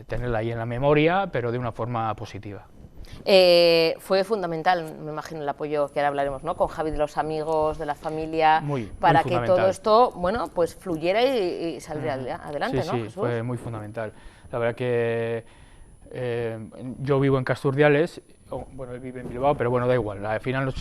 tenerla ahí en la memoria, pero de una forma positiva. Fue fundamental, me imagino, el apoyo que ahora hablaremos, ¿no? Con Javi, de los amigos, de la familia, para que todo esto, fluyera y saliera adelante, ¿no, Jesús? Fue muy fundamental. La verdad que yo vivo en Casturdiales, él vive en Bilbao, pero bueno, da igual, al final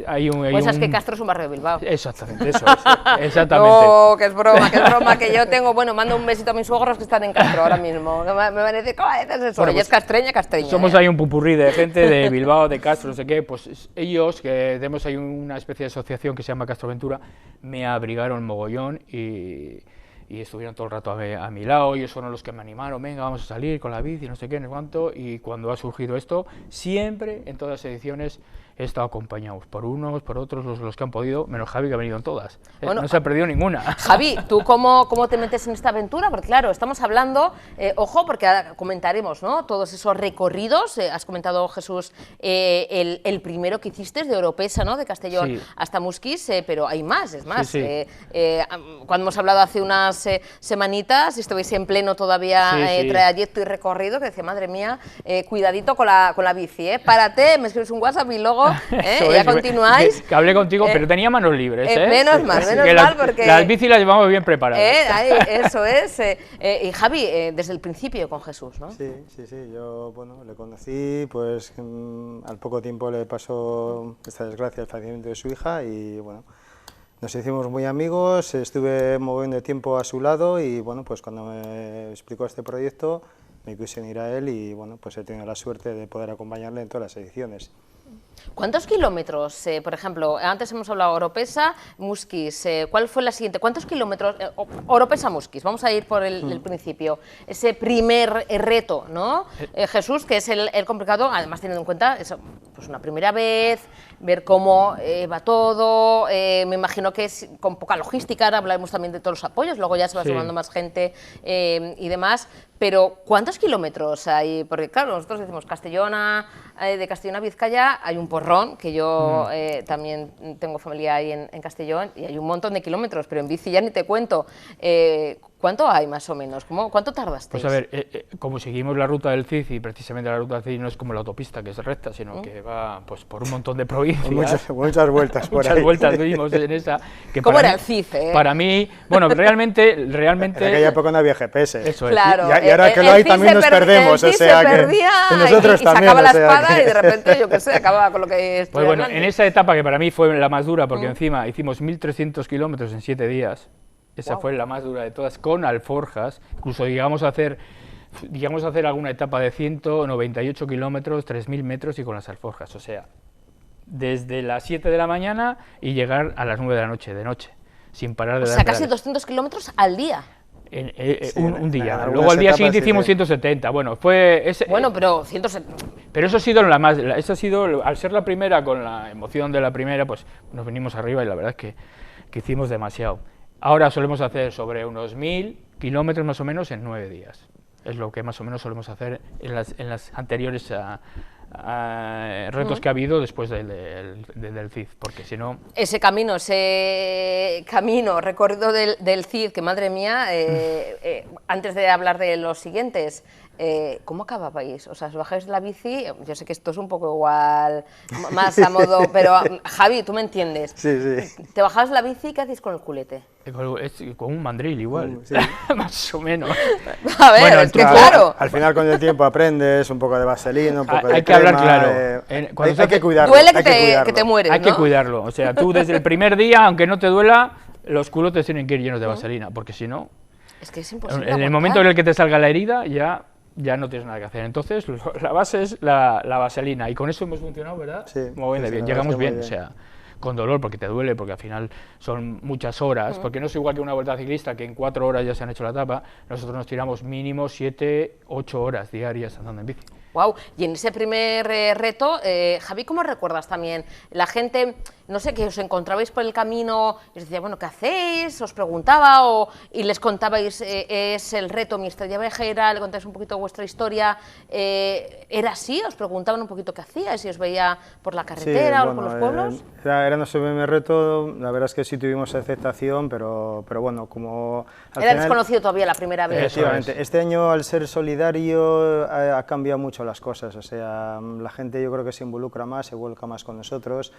hay un... es que Castro es un barrio de Bilbao. Exactamente, eso es, exactamente. No, que es broma, que yo tengo, mando un besito a mis suegros que están en Castro ahora mismo, me van a decir, ¿cómo dices eso? Oye, es castreña. Somos ahí un pupurrí de gente de Bilbao, de Castro, no sé qué, pues ellos, que tenemos ahí una especie de asociación que se llama Castroventura, me abrigaron mogollón y estuvieron todo el rato a mi lado, ellos fueron los que me animaron, venga, vamos a salir con la bici, no sé qué, no sé cuánto, y cuando ha surgido esto, siempre, en todas las ediciones, he estado acompañado por unos, por otros, los que han podido, menos Javi, que ha venido en todas. No se ha perdido ninguna. Javi, ¿tú cómo te metes en esta aventura? Porque claro, estamos hablando, ojo, porque ahora comentaremos, ¿no? Todos esos recorridos, has comentado, Jesús, el primero que hiciste de Oropesa, ¿no? De Castellón hasta Musquis, pero hay más, es más. Cuando hemos hablado hace unas semanitas, estuviese en pleno todavía trayecto y recorrido, que decía, madre mía, cuidadito con la bici, párate, me escribes un WhatsApp y luego ya continuáis. Que hablé contigo, pero tenía manos libres. Menos mal, porque... Las bicis las llevamos bien preparadas. Eso es. Y Javi, desde el principio con Jesús, ¿no? Sí, yo le conocí, pues al poco tiempo le pasó esta desgracia, el fallecimiento de su hija y nos hicimos muy amigos, estuve moviendo de tiempo a su lado y pues cuando me explicó este proyecto me quise unir a él y he tenido la suerte de poder acompañarle en todas las ediciones. ¿Cuántos kilómetros, por ejemplo, antes hemos hablado Oropesa, Muskiz, ¿cuál fue la siguiente? ¿Cuántos kilómetros, Oropesa, Muskiz, vamos a ir por el principio, ese primer reto, ¿no? Jesús, que es el complicado, además teniendo en cuenta eso, pues una primera vez, ver cómo va todo, me imagino que es con poca logística, ahora hablaremos también de todos los apoyos, luego ya se va sumando más gente y demás, pero ¿cuántos kilómetros hay? Porque claro, nosotros decimos de Castellón a Vizcaya hay un porrón, que yo también tengo familia ahí en Castellón, y hay un montón de kilómetros, pero en bici ya ni te cuento. ¿Cuánto hay más o menos? ¿Cuánto tardasteis? Pues a ver, como seguimos la ruta del Cid, y precisamente la ruta del Cid no es como la autopista, que es recta, sino que va pues por un montón de provincias. Muchas vueltas por ahí. Muchas vueltas tuvimos en esa. Que ¿Cómo era el Cid? Para mí, bueno, realmente... En aquella época no había GPS. Eso es. Claro. Y ahora que lo hay también nos perdemos, o sea que nosotros y también. Sacaba la espada y de repente, yo qué sé, acababa con lo que estoy Pues bueno, hablando. en esa etapa que para mí fue la más dura, porque encima hicimos 1.300 kilómetros en 7 días, esa fue la más dura de todas, con alforjas, incluso llegamos a hacer alguna etapa de 198 kilómetros, 3.000 metros y con las alforjas, o sea, desde las 7 de la mañana y llegar a las 9 de la noche, sin parar de dar O sea, casi pedales. 200 kilómetros al día. Un día. algunas Luego al día etapas siguiente sí hicimos 170. Bueno, fue ese, Bueno, pero 170... pero eso ha sido eso ha sido, al ser la primera, con la emoción de la primera, pues nos venimos arriba y la verdad es que hicimos demasiado. Ahora solemos hacer sobre unos 1.000 kilómetros más o menos en 9 días. Es lo que más o menos solemos hacer en las anteriores retos que ha habido después del Cid, porque si no... Ese camino recorrido del Cid, que madre mía, antes de hablar de los siguientes, ¿cómo acababais? O sea, os bajáis de la bici, yo sé que esto es un poco igual, más a modo, pero Javi, tú me entiendes. Sí, sí. ¿Te bajabas de la bici y qué hacéis con el culete? Es con un mandril igual, Sí. más o menos. A ver, Bueno, es que tú- claro, Al final con el tiempo aprendes un poco de vaselina, un poco de Hay que hablar crema, claro. Cuando se hay que hace- cuidarlo. duele hay que te cuidarlo. mueres, Hay que ¿no? cuidarlo, o sea, tú desde el primer día, aunque no te duela, los culotes tienen que ir llenos de vaselina, porque si no, Es que es imposible en el aguantar. momento en el que te salga la herida, ya no tienes nada que hacer. Entonces, la base es la vaselina, y con eso hemos funcionado, ¿verdad? Sí, Muy bien, sí, bien. la Llegamos verdad es bien, que o muy bien. sea, con dolor, porque te duele, porque al final son muchas horas, porque no es igual que una vuelta ciclista, que en 4 horas ya se han hecho la etapa, nosotros nos tiramos mínimo 7, 8 horas diarias andando en bici. Wow. Y en ese primer reto, Javi, ¿cómo recuerdas también? La gente, no sé, que os encontrabais por el camino y os decía, bueno, ¿qué hacéis? Os preguntaba y les contabais, es el reto, mi estrella viajera, le contáis un poquito vuestra historia. ¿Era así? ¿Os preguntaban un poquito qué hacíais? ¿Si os veía por la carretera o por los pueblos? Era nuestro primer reto, la verdad es que sí tuvimos aceptación, pero bueno, como... al Era final- desconocido todavía la primera vez. Efectivamente. es. Este año, al ser solidario, ha cambiado mucho las cosas. O sea, la gente yo creo que se involucra más, se vuelca más con nosotros.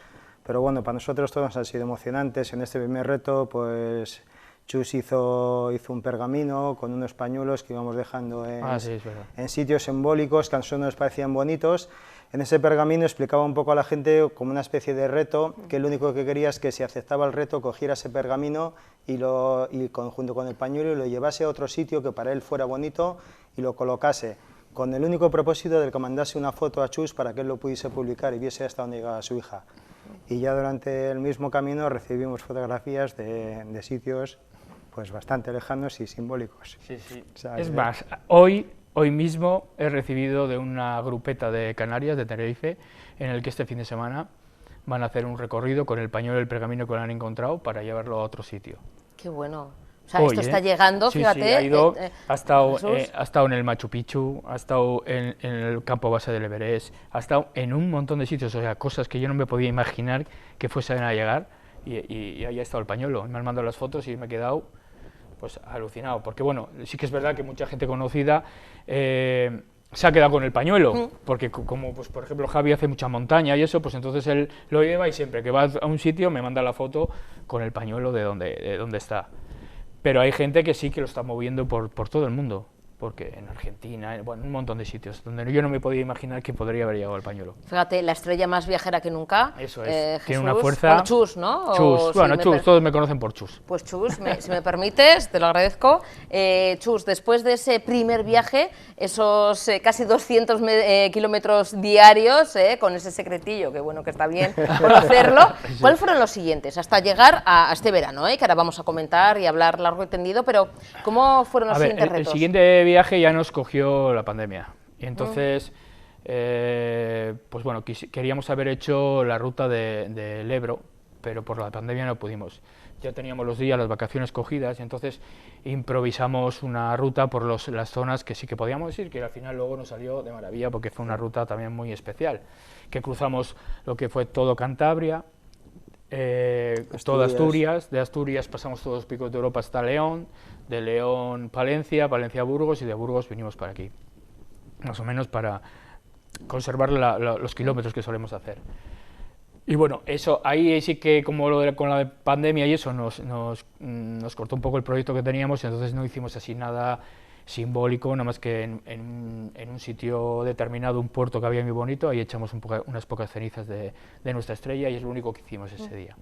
Pero bueno, para nosotros todos han sido emocionantes. En este primer reto, pues Chus hizo un pergamino con unos pañuelos que íbamos dejando Sí, es verdad. en sitios simbólicos que a nosotros nos parecían bonitos. En ese pergamino explicaba un poco a la gente como una especie de reto, que lo único que quería es que si aceptaba el reto cogiera ese pergamino y junto con el pañuelo lo llevase a otro sitio que para él fuera bonito y lo colocase, con el único propósito de que mandase una foto a Chus para que él lo pudiese publicar y viese hasta dónde llegaba su hija. Y ya durante el mismo camino recibimos fotografías de sitios pues bastante lejanos y simbólicos. Sí, sí. O sea, Es que- más, hoy mismo he recibido de una grupeta de Canarias, de Tenerife, en el que este fin de semana van a hacer un recorrido con el pañuelo y el pergamino que lo han encontrado para llevarlo a otro sitio. Qué bueno. O sea, Hoy, esto está ¿eh? llegando, Sí, fíjate. sí, ha ido, ha Jesús. estado en el Machu Picchu, ha estado en el campo base del Everest, ha estado en un montón de sitios, o sea, cosas que yo no me podía imaginar que fuesen a llegar, y ahí ha estado el pañuelo. Me han mandado las fotos y me he quedado pues alucinado, porque bueno, sí que es verdad que mucha gente conocida se ha quedado con el pañuelo, porque como pues por ejemplo Javi hace mucha montaña y eso, pues entonces él lo lleva y siempre que va a un sitio me manda la foto con el pañuelo de donde está. Pero hay gente que sí que lo está moviendo por todo el mundo. porque en Argentina, bueno, un montón de sitios donde yo no me podía imaginar que podría haber llegado el pañuelo. Fíjate, la estrella más viajera que nunca. Eso es, Jesús, tiene una fuerza... bueno, Chus, ¿no? Chus, bueno, Chus, todos me conocen por Chus. Pues Chus, si me permites, te lo agradezco. Chus, después de ese primer viaje, esos casi 200 kilómetros diarios, con ese secretillo, que bueno que está bien conocerlo, ¿cuáles fueron los siguientes? Hasta llegar a este verano, que ahora vamos a comentar y hablar largo y tendido, pero ¿cómo fueron los siguientes retos? El siguiente viaje ya nos cogió la pandemia, y entonces, pues bueno, queríamos haber hecho la ruta del Ebro, pero por la pandemia no pudimos. Ya teníamos los días, las vacaciones cogidas, y entonces improvisamos una ruta por las zonas que sí que podíamos ir, que al final luego nos salió de maravilla, porque fue una ruta también muy especial, que cruzamos lo que fue todo Cantabria, toda Asturias, de Asturias pasamos todos los picos de Europa hasta León, de León Palencia, Palencia Burgos, y de Burgos vinimos para aquí, más o menos para conservar los kilómetros que solemos hacer. Y bueno, eso, ahí sí que como con la pandemia y eso nos cortó un poco el proyecto que teníamos, y entonces no hicimos así nada simbólico, nada más que en un sitio determinado, un puerto que había muy bonito, ahí echamos unas pocas cenizas de nuestra estrella, y es lo único que hicimos ese día.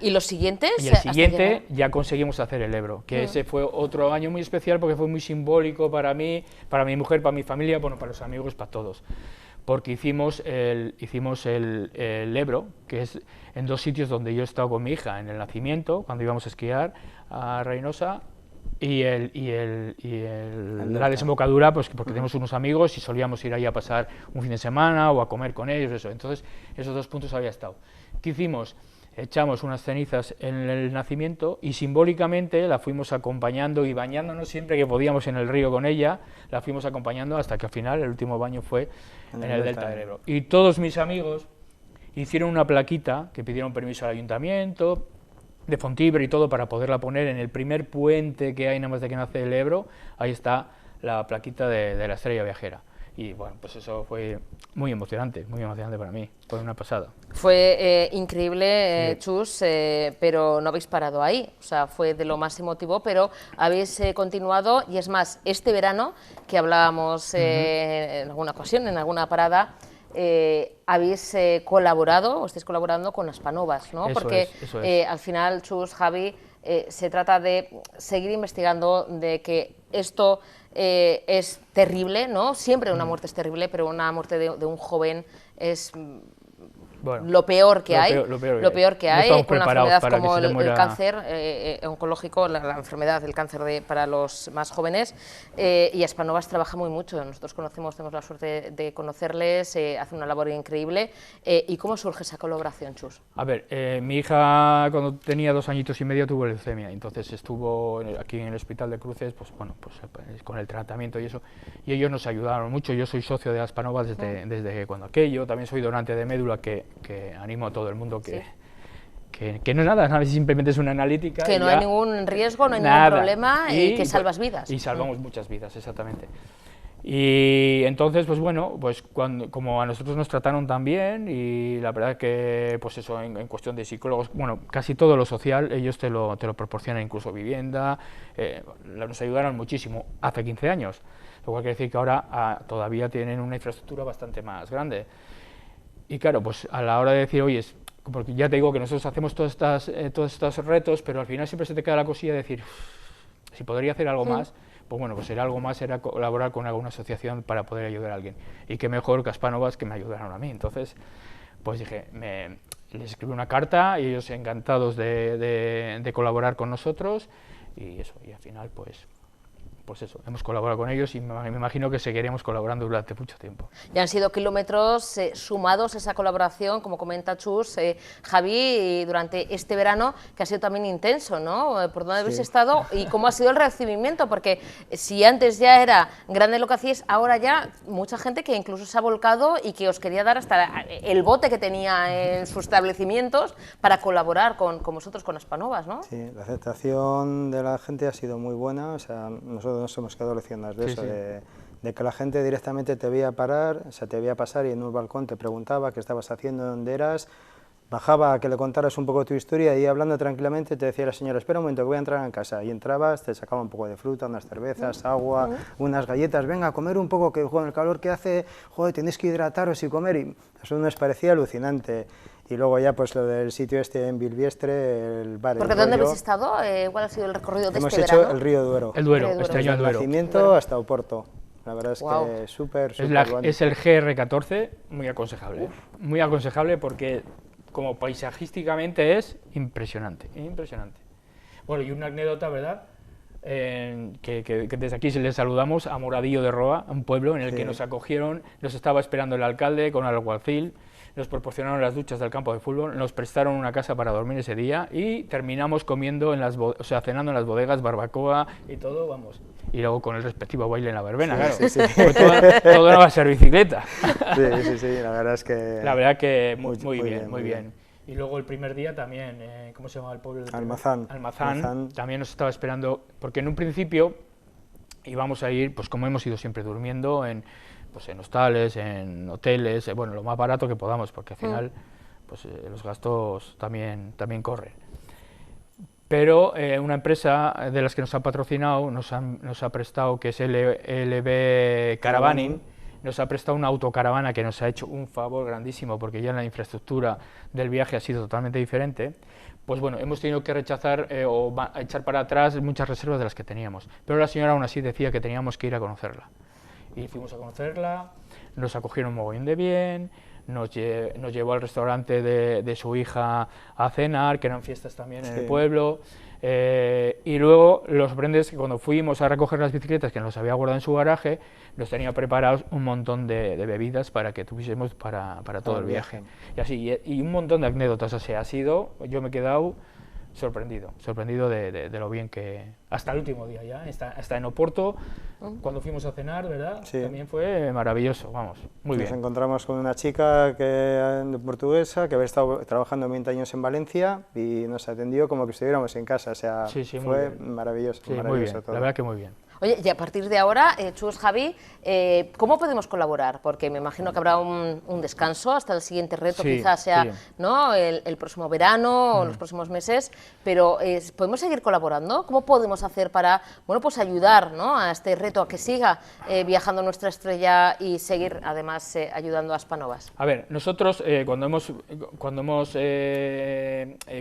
¿Y los siguientes? Y el siguiente ya conseguimos hacer el Ebro, que ese fue otro año muy especial porque fue muy simbólico para mí, para mi mujer, para mi familia, bueno, para los amigos, para todos. Porque hicimos el Ebro, que es en dos sitios donde yo he estado con mi hija, en el nacimiento, cuando íbamos a esquiar a Reynosa, y la desembocadura, pues porque tenemos unos amigos y solíamos ir ahí a pasar un fin de semana o a comer con ellos, eso. Entonces, esos dos puntos había estado. ¿Qué hicimos? Echamos unas cenizas en el nacimiento y simbólicamente la fuimos acompañando y bañándonos siempre que podíamos en el río con ella, la fuimos acompañando hasta que al final el último baño fue en el delta del Ebro. Y todos mis amigos hicieron una plaquita que pidieron permiso al ayuntamiento de Fontibre y todo para poderla poner en el primer puente que hay nada más de que nace el Ebro, ahí está la plaquita de la estrella viajera. Y bueno, pues eso fue muy emocionante para mí, fue una pasada. Fue increíble, sí. Chus, pero no habéis parado ahí, o sea, fue de lo más emotivo, pero habéis continuado, y es más, este verano, que hablábamos en alguna ocasión, en alguna parada, habéis colaborado, o estáis colaborando con Aspanovas, ¿no? Eso Porque eso es. Al final, Chus, Javi, se trata de seguir investigando, de que esto es terrible, ¿no? Siempre una muerte es terrible, pero una muerte de un joven es bueno, lo peor que hay, lo peor que no hay, estamos con una preparados enfermedad para como que se te muera... el cáncer oncológico, la enfermedad del cáncer para los más jóvenes, y Aspanovas trabaja muy mucho, nosotros tenemos la suerte de conocerles, hace una labor increíble. ¿Y cómo surge esa colaboración, Chus? A ver, mi hija cuando tenía 2 añitos y medio tuvo leucemia, entonces estuvo aquí en el Hospital de Cruces, pues bueno, pues con el tratamiento y eso, y ellos nos ayudaron mucho. Yo soy socio de Aspanovas desde cuando aquello, también soy donante de médula, que animo a todo el mundo que no es nada, simplemente es una analítica. Que no hay ningún riesgo, no hay ningún problema, y que salvas vidas. Y salvamos muchas vidas, exactamente. Y entonces, pues bueno, pues como a nosotros nos trataron tan bien, y la verdad que, pues eso, en cuestión de psicólogos, bueno, casi todo lo social, ellos te lo proporcionan, incluso vivienda, nos ayudaron muchísimo hace 15 años, lo cual quiere decir que ahora todavía tienen una infraestructura bastante más grande. Y claro, pues a la hora de decir, oye, porque ya te digo que nosotros hacemos todos estos retos, pero al final siempre se te queda la cosilla de decir, si podría hacer algo más, pues bueno, pues algo más era colaborar con alguna asociación para poder ayudar a alguien. Y qué mejor que Aspanovas que me ayudaron a mí. Entonces, pues dije, les escribí una carta y ellos encantados de colaborar con nosotros, y eso, y al final pues eso, hemos colaborado con ellos y me imagino que seguiremos colaborando durante mucho tiempo. Ya han sido kilómetros sumados a esa colaboración, como comenta Chus, Javi, durante este verano, que ha sido también intenso, ¿no? ¿Por dónde habéis estado y cómo ha sido el recibimiento? Porque si antes ya era grande lo que hacíais, ahora ya mucha gente que incluso se ha volcado y que os quería dar hasta el bote que tenía en sus establecimientos para colaborar con vosotros, con Aspanovas, ¿no? Sí, la aceptación de la gente ha sido muy buena, o sea, nosotros nos hemos quedado leccionados de eso, de que la gente directamente te veía parar, o sea, te veía pasar y en un balcón te preguntaba qué estabas haciendo, dónde eras, bajaba a que le contaras un poco tu historia y hablando tranquilamente te decía la señora, espera un momento que voy a entrar en casa, y entrabas, te sacaba un poco de fruta, unas cervezas, agua, unas galletas, venga a comer un poco, que con el calor que hace, joder, tenéis que hidrataros y comer, y eso nos parecía alucinante. Y luego ya pues lo del sitio este en Bilbiestre, el bar ¿Porque El dónde Rollo. ¿Habéis estado? ¿Cuál ha sido el recorrido de Hemos este hecho verano? el río Duero. El Duero, Duero. este año el Desde el Duero. nacimiento hasta Oporto. La verdad es Guau. que súper bueno. Es el GR14, muy aconsejable. Muy aconsejable porque como paisajísticamente es impresionante, impresionante. Bueno, y una anécdota, ¿verdad? Que desde aquí les saludamos a Moradillo de Roa, un pueblo en el que nos acogieron, nos estaba esperando el alcalde con el alguacil, nos proporcionaron las duchas del campo de fútbol, nos prestaron una casa para dormir ese día y terminamos comiendo cenando en las bodegas, barbacoa y todo, vamos. Y luego con el respectivo baile en la verbena, claro. Sí. Todo no va a ser bicicleta. Sí, la verdad es que... La verdad que muy bien. Y luego el primer día también, ¿cómo se llama el pueblo? Almazán. También nos estaba esperando, porque en un principio íbamos a ir, pues como hemos ido siempre durmiendo, en hostales, en hoteles, bueno, lo más barato que podamos, porque al final pues, los gastos también corren. Pero una empresa de las que nos ha patrocinado, nos ha prestado, que es LB Caravaning, nos ha prestado una autocaravana que nos ha hecho un favor grandísimo, porque ya la infraestructura del viaje ha sido totalmente diferente. Pues bueno, hemos tenido que rechazar o echar para atrás muchas reservas de las que teníamos. Pero la señora aún así decía que teníamos que ir a conocerla. Y fuimos a conocerla, nos acogieron mogollón de bien, nos llevó al restaurante de su hija a cenar, que eran fiestas también en el pueblo, y luego los sorprendes que cuando fuimos a recoger las bicicletas que nos había guardado en su garaje, nos tenía preparados un montón de bebidas para que tuviésemos para todo el viaje. Y así, y un montón de anécdotas, o sea, yo me he quedado sorprendido de lo bien que... Hasta el último día ya, hasta en Oporto, cuando fuimos a cenar, ¿verdad? Sí. También fue maravilloso, vamos, muy bien. Nos encontramos con una chica portuguesa que había estado trabajando 20 años en Valencia y nos atendió como que estuviéramos en casa, o sea, fue maravilloso, sí, maravilloso muy bien, todo. la verdad que muy bien. Oye, y a partir de ahora, Chus, Javi, ¿cómo podemos colaborar? Porque me imagino que habrá un descanso hasta el siguiente reto, quizás sea ¿no? el próximo verano o los próximos meses, pero ¿podemos seguir colaborando? ¿Cómo podemos hacer para pues ayudar, ¿no? a este reto, a que siga viajando nuestra estrella y seguir además ayudando a Aspanovas? A ver, nosotros cuando hemos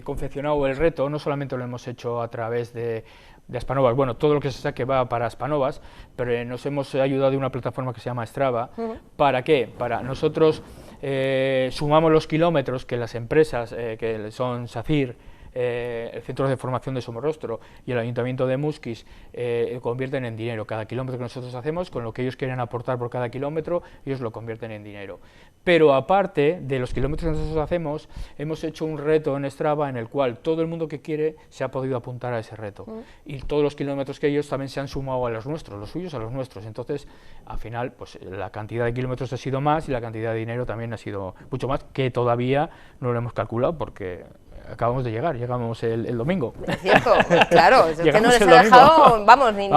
confeccionado el reto, no solamente lo hemos hecho a través de Aspanovas, bueno, todo lo que se saque va para Aspanovas, pero nos hemos ayudado de una plataforma que se llama Strava. ¿Para qué? Para nosotros sumamos los kilómetros que las empresas, que son SACIR, el Centro de Formación de Somorrostro y el Ayuntamiento de Muskiz convierten en dinero. Cada kilómetro que nosotros hacemos, con lo que ellos quieren aportar por cada kilómetro, ellos lo convierten en dinero. Pero aparte de los kilómetros que nosotros hacemos, hemos hecho un reto en Strava en el cual todo el mundo que quiere se ha podido apuntar a ese reto. Y todos los kilómetros que ellos también se han sumado a los nuestros, los suyos a los nuestros. Entonces, al final, pues la cantidad de kilómetros ha sido más y la cantidad de dinero también ha sido mucho más, que todavía no lo hemos calculado porque acabamos de llegar, llegamos el domingo. Es cierto, claro, es que no les ha el dejado, vamos, ni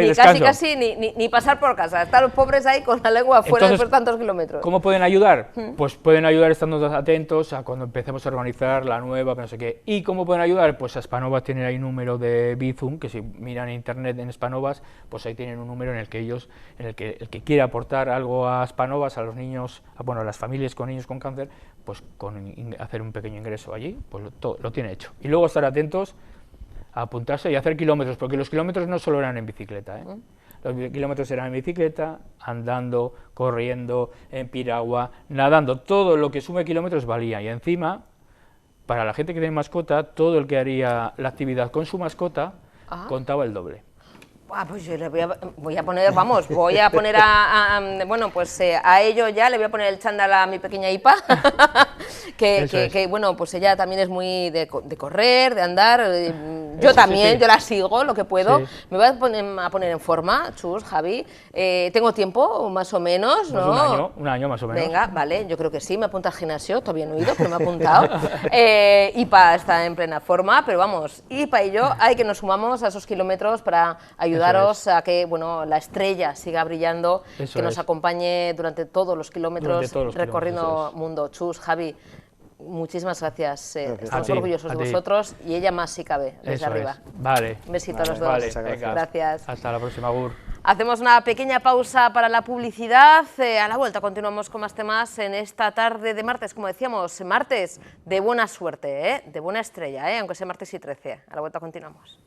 descanso. casi ni pasar por casa. Están los pobres ahí con la lengua afuera después de tantos kilómetros. ¿Cómo pueden ayudar? Pues pueden ayudar estando atentos a cuando empecemos a organizar la nueva, no sé qué. ¿Y cómo pueden ayudar? Pues Aspanovas tiene ahí un número de Bizum, que si miran en internet en Aspanovas, pues ahí tienen un número en el que ellos, el que quiera aportar algo a Aspanovas, a los niños, a las familias con niños con cáncer, pues hacer un pequeño ingreso allí, pues lo tiene hecho. Y luego estar atentos a apuntarse y hacer kilómetros, porque los kilómetros no solo eran en bicicleta, Los kilómetros eran en bicicleta, andando, corriendo, en piragua, nadando, todo lo que sume kilómetros valía. Y encima, para la gente que tiene mascota, todo el que haría la actividad con su mascota contaba el doble. Pues yo le voy a poner, a ello ya le voy a poner el chándal a mi pequeña Ipa, que bueno, pues ella también es muy de correr, de andar, yo también, yo la sigo lo que puedo, me voy a poner en forma, Chus, Javi, tengo tiempo, más o menos, ¿no? Un año más o menos. Venga, vale, yo creo que sí, me apunto al gimnasio, todavía no he ido, pero me he apuntado, Ipa está en plena forma, pero vamos, Ipa y yo hay que nos sumamos a esos kilómetros para ayudaros a que la estrella siga brillando, que nos acompañe durante todos los kilómetros recorriendo mundo. Chus, Javi, Muchísimas gracias. Gracias. Estamos A ti, orgullosos a de ti. vosotros y ella más si cabe, desde Eso arriba. es. Vale. Un besito a los dos. Vale, Muchas venga. Gracias. Hasta la próxima, Gur. Hacemos una pequeña pausa para la publicidad. A la vuelta continuamos con más temas en esta tarde de martes, como decíamos, martes de buena suerte, de buena estrella, aunque sea martes y 13. A la vuelta continuamos.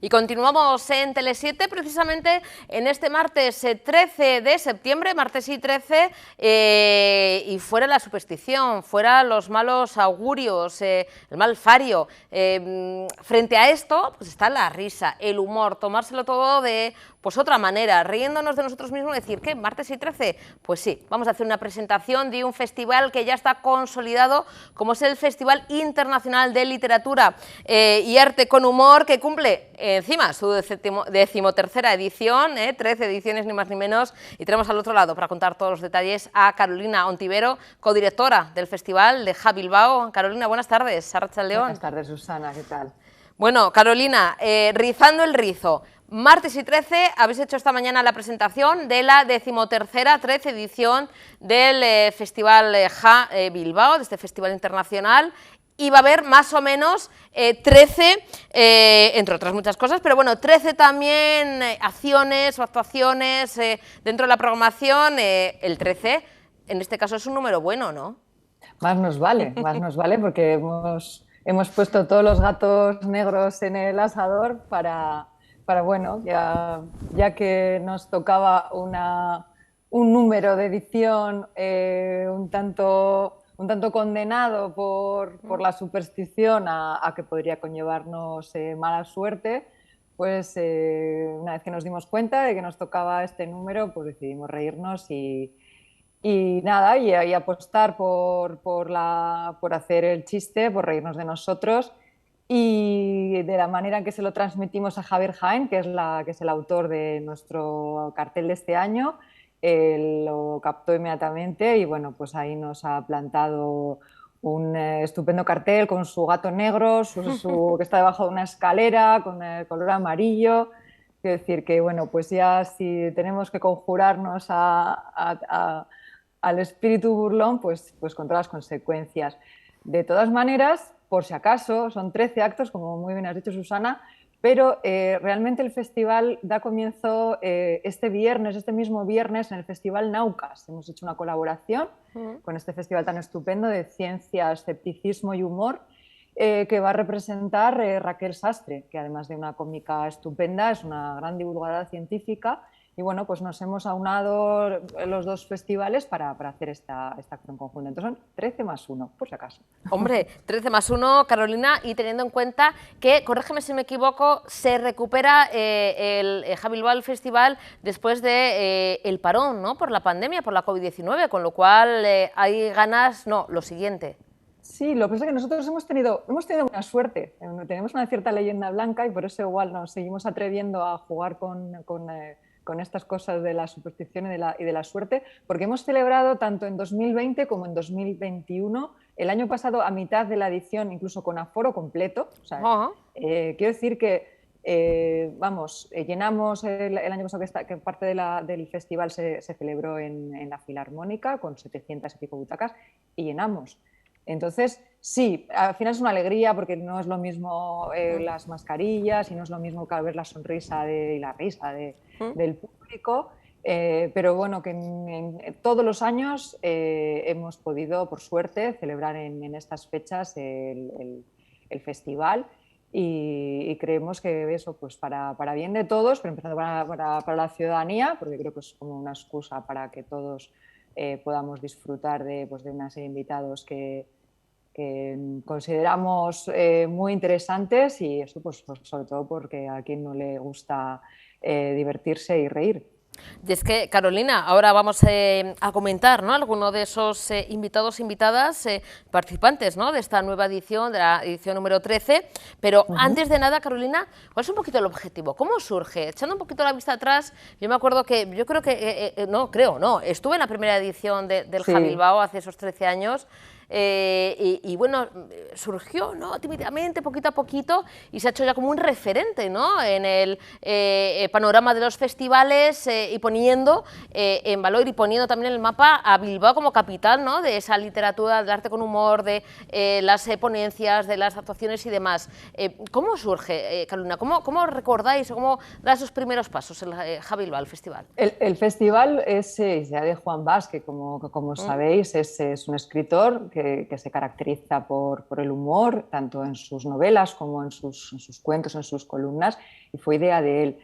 Y continuamos en Tele7, precisamente en este martes 13 de septiembre, martes y 13, y fuera la superstición, fuera los malos augurios, el mal fario. Frente a esto, pues está la risa, el humor, tomárselo todo de otra manera, riéndonos de nosotros mismos y decir, ¿qué? ¿Martes y 13? Pues sí, vamos a hacer una presentación de un festival que ya está consolidado, como es el Festival Internacional de Literatura y Arte con Humor, que cumple encima su 13ª edición, 13 ediciones ni más ni menos, y tenemos al otro lado para contar todos los detalles a Carolina Ontivero, codirectora del festival de Ja Bilbao. Carolina, buenas tardes, arratsaldeon. Buenas tardes, Susana, ¿qué tal? Bueno, Carolina, rizando el rizo, martes y 13 habéis hecho esta mañana la presentación de la 13ª edición del Festival Ja Bilbao, de este festival internacional, y va a haber más o menos 13, entre otras muchas cosas, pero bueno, 13 también acciones o actuaciones dentro de la programación. El 13, en este caso, es un número bueno, ¿no? Más nos vale porque hemos puesto todos los gatos negros en el asador para bueno, ya que nos tocaba un número de edición un tanto condenado por la superstición a que podría conllevarnos mala suerte, pues una vez que nos dimos cuenta de que nos tocaba este número, pues decidimos reírnos y apostar por hacer el chiste, por reírnos de nosotros y de la manera en que se lo transmitimos a Javier Jaén, que es el autor de nuestro cartel de este año. Él lo captó inmediatamente y bueno, pues ahí nos ha plantado un estupendo cartel con su gato negro, que está debajo de una escalera, con el color amarillo. Quiero decir que bueno, pues ya si tenemos que conjurarnos al espíritu burlón, pues con todas las consecuencias. De todas maneras, por si acaso, son 13 actos, como muy bien has dicho, Susana, pero realmente el festival da comienzo este mismo viernes, en el Festival Naucas. Hemos hecho una colaboración con este festival tan estupendo de ciencia, escepticismo y humor, que va a representar Raquel Sastre, que además de una cómica estupenda, es una gran divulgadora científica. Y bueno, pues nos hemos aunado los dos festivales para hacer esta acción conjunta. Entonces son 13 más 1, por si acaso. Hombre, 13 más 1, Carolina, y teniendo en cuenta que, corrígeme si me equivoco, se recupera el Ja Bilbao Festival después de el parón, ¿no? Por la pandemia, por la COVID-19, con lo cual hay ganas, no, lo siguiente. Sí, lo que pasa es que nosotros hemos tenido buena suerte. Tenemos una cierta leyenda blanca y por eso igual nos seguimos atreviendo a jugar con estas cosas de la superstición y de la suerte, porque hemos celebrado tanto en 2020 como en 2021, el año pasado a mitad de la edición, incluso con aforo completo. O sea, quiero decir que llenamos el año pasado que parte del festival se celebró en la Filarmónica con 700 y pico butacas y llenamos. Entonces, sí, al final es una alegría porque no es lo mismo las mascarillas y no es lo mismo ver la sonrisa y la risa del público, pero bueno, que todos los años hemos podido, por suerte, celebrar en estas fechas el festival y creemos que eso, pues para bien de todos, pero empezando para la ciudadanía, porque creo que es como una excusa para que todos podamos disfrutar de una serie de invitados que consideramos muy interesantes y eso pues sobre todo porque a quien no le gusta divertirse y reír. Y es que, Carolina, ahora vamos a comentar, ¿no?, algunos de esos invitados, invitadas, participantes, ¿no?, de esta nueva edición, de la edición número 13, pero antes de nada, Carolina, ¿cuál es un poquito el objetivo? ¿Cómo surge? Echando un poquito la vista atrás, yo me acuerdo que, yo creo que, estuve en la primera edición del Sí. Jabilbao hace esos 13 años, y bueno, surgió, ¿no?, tímidamente, poquito a poquito, y se ha hecho ya como un referente, ¿no?, en el panorama de los festivales, y poniendo en valor y poniendo también en el mapa a Bilbao como capital, ¿no?, de esa literatura, del arte con humor, de las ponencias, de las actuaciones y demás. ¿Cómo surge, Carolina? ¿Cómo recordáis o cómo da esos primeros pasos el Jabilbao, el festival? El festival es ya de Juan Bas, que como sabéis es un escritor que se caracteriza por el humor, tanto en sus novelas como en sus cuentos, en sus columnas, y fue idea de él.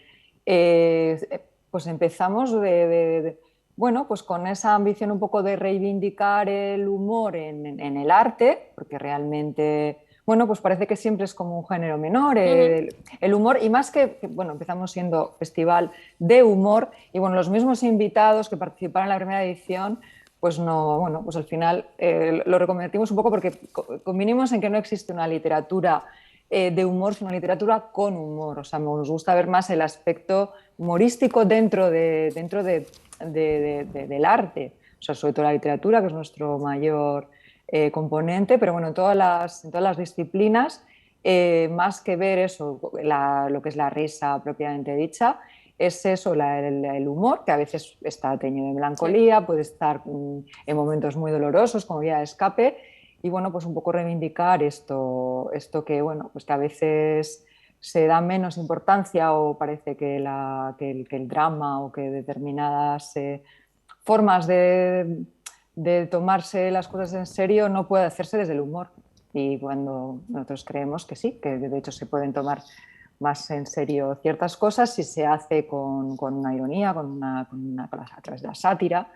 Pues empezamos bueno, pues con esa ambición un poco de reivindicar el humor en el arte, porque realmente, bueno, pues parece que siempre es como un género menor, el humor, y más bueno, empezamos siendo festival de humor, y bueno, los mismos invitados que participaron en la primera edición, pues no, bueno, pues al final lo reconvertimos un poco porque convinimos en que no existe una literatura de humor, sino una literatura con humor. O sea, nos gusta ver más el aspecto humorístico dentro del arte. O sea, sobre todo la literatura, que es nuestro mayor componente, pero bueno, en todas las disciplinas, más que ver eso, lo que es la risa propiamente dicha, es eso, el humor, que a veces está teñido de melancolía, puede estar en momentos muy dolorosos como vía de escape, y bueno, pues un poco reivindicar esto que, bueno, pues que a veces se da menos importancia o parece que el drama o que determinadas formas de tomarse las cosas en serio no puede hacerse desde el humor. Y cuando nosotros creemos que sí, que de hecho se pueden tomar más en serio ciertas cosas si se hace con una ironía, a través de la sátira.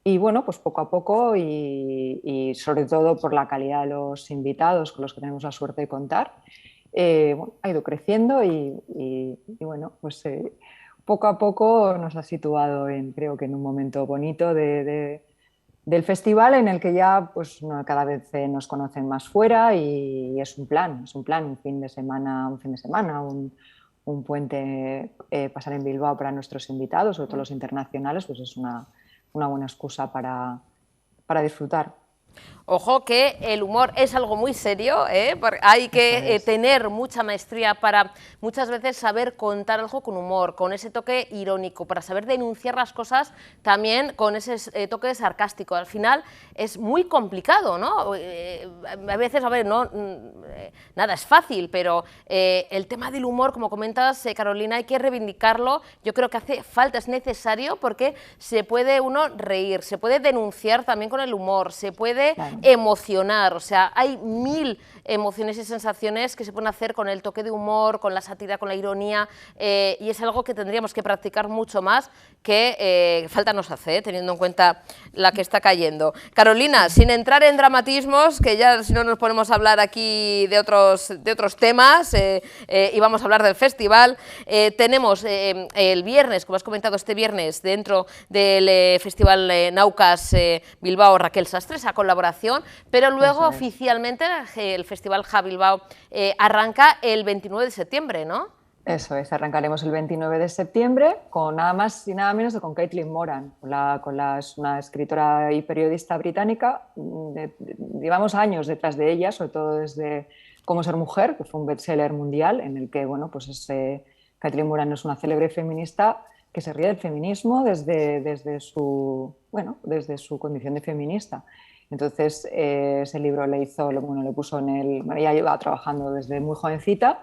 Y bueno, pues poco a poco y sobre todo por la calidad de los invitados con los que tenemos la suerte de contar, bueno, ha ido creciendo y bueno, pues poco a poco nos ha situado creo que en un momento bonito del festival en el que ya pues cada vez nos conocen más fuera y es un plan, un fin de semana, un puente, pasar en Bilbao para nuestros invitados, sobre todo los internacionales, pues es una buena excusa para disfrutar. Ojo que el humor es algo muy serio, porque hay que tener mucha maestría para muchas veces saber contar algo con humor, con ese toque irónico, para saber denunciar las cosas también con ese toque sarcástico. Al final es muy complicado, ¿no? A veces, a ver, nada es fácil, pero el tema del humor, como comentas, Carolina, hay que reivindicarlo. Yo creo que hace falta, es necesario, porque se puede uno reír, se puede denunciar también con el humor, se puede emocionar, o sea, hay 1000 emociones y sensaciones que se pueden hacer con el toque de humor, con la sátira, con la ironía, y es algo que tendríamos que practicar mucho más, que falta nos hace, teniendo en cuenta la que está cayendo. Carolina, sin entrar en dramatismos, que ya si no nos ponemos a hablar aquí de otros temas, y vamos a hablar del festival, tenemos el viernes, como has comentado, este viernes, dentro del Festival Naucas Bilbao, Raquel Sastre, esa colaboración, pero luego oficialmente el Festival Jabilbao arranca el 29 de septiembre, ¿no? Eso es, arrancaremos el 29 de septiembre con nada más y nada menos que con Caitlin Moran, es una escritora y periodista británica. Llevamos años detrás de ella, sobre todo desde Cómo ser mujer, que fue un bestseller mundial en el que, bueno, pues Caitlin Moran es una célebre feminista que se ríe del feminismo desde su condición de feminista. Entonces, ese libro le puso ella lleva trabajando desde muy jovencita,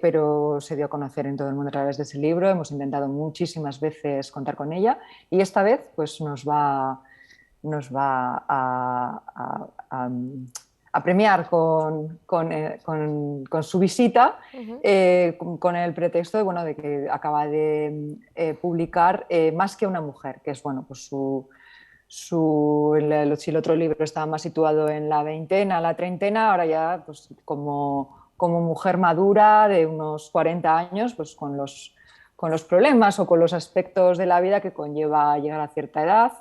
pero se dio a conocer en todo el mundo a través de ese libro. Hemos intentado muchísimas veces contar con ella y esta vez pues nos va a premiar con su visita, con el pretexto de que acaba de publicar Más que una mujer, que es, bueno, pues si el otro libro estaba más situado en la veintena, la treintena, ahora ya pues como mujer madura de unos 40 años, pues con con los problemas o con los aspectos de la vida que conlleva llegar a cierta edad,